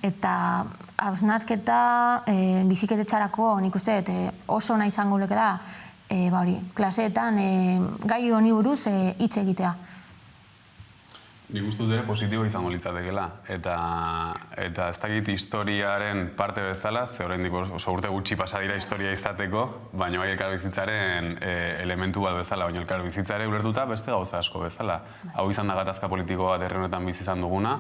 eta hausnarketa biziketetzarako nik uste oso nahi izango lekera klaseetan gai honi buruz hitz egitea. Nik uste dut ere positibo izango litzatekeela. Eta ez dakit historiaren parte bezala, ze oraindik oso urte gutxi pasa dira historia izateko, baina bai elkarbizitzaren elementu bat bezala, baina elkarbizitzare ulertuta beste gauza asko bezala. Hau izan da gatazka politiko bat herri honetan bizi izan duguna,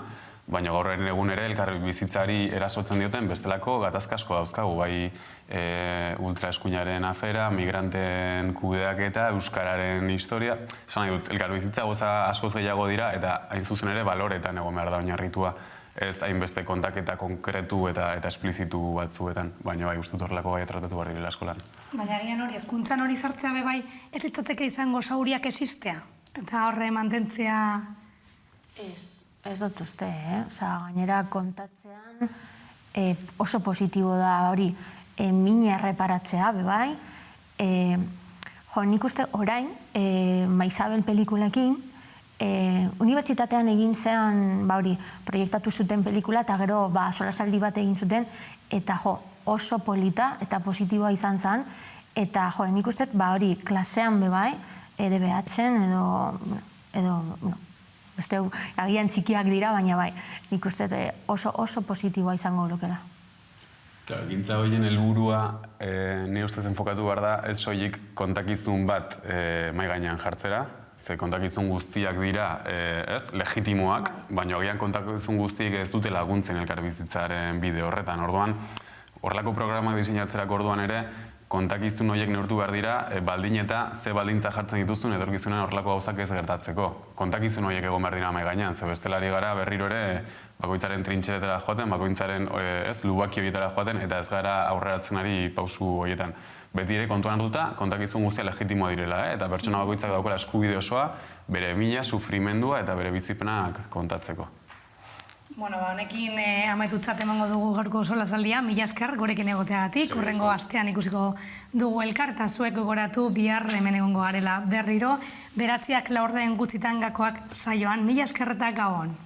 baina gaur egun ere elkarbizitzari erasotzen dioten bestelako gatazka asko dauzkagu, bai ultraeskuinaren afera, migranten kudeaketa, euskararen historia. Esan nahi dut, elkarbizitza goza askoz gehiago dira eta hain zuzen ere baloretan egon behar da oinarritua. Ez hainbeste kontaketa konkretu eta esplizitu batzuetan, baina bai uste dut horrelako gai tratatu behar direla eskolan. Baina agian hori, hezkuntzan hori sartzea bai ez litzateke izango zauriak existea? Eta horre mantentzea... Ez dut uste, gainera kontatzean oso positibo da hori mina erreparatzea, bai. Nik uste orain, Isabel pelikulekin, unibertsitatean egin zean proiektatu zuten pelikula eta gero solasaldi bat egin zuten eta oso polita eta positiboa izan zen eta nik uste hori klasean bai, EDBH-en edo agian txikiak dira, baina bai, nik uste oso positiboa izango lukela. Gintza horien helburua, nire ustez enfokatu behar da, ez soilik kontakizun bat mai gainean jartzera, ze kontakizun guztiak dira legitimoak, baina agian kontakizun guztiek ez dute laguntzen elkarbizitzaren bide horretan. Orduan, horrelako programak diseinatzerako orduan ere, kontakizun horiek neurtu behar dira, baldin eta ze baldintza jartzen dituzun etorkizunen horrelako gauzak ez gertatzeko. Kontakizun horiek egon behar dira mai gainean, ze bestelari gara berriro ere bakoitzaren trintxeretara joaten, bakoitzaren lubaki horietara joaten, eta ez gara aurreratzen ari pausu horietan. Beti ere kontuan hartuta, kontakizun guztia legitimoa direla, eta pertsona bakoitzak daukela eskubide osoa, bere mina, sufrimendua eta bere bizipenak kontatzeko. Honekin amaitutzat emango dugu gaurko solasaldia, mila esker gurekin egoteagatik, hurrengo astean ikusiko dugu elkar, eta zuek gogoratu bihar hemen egongo garela berriro, 9:00 gutxitan gakoak saioan, mila esker eta gabon.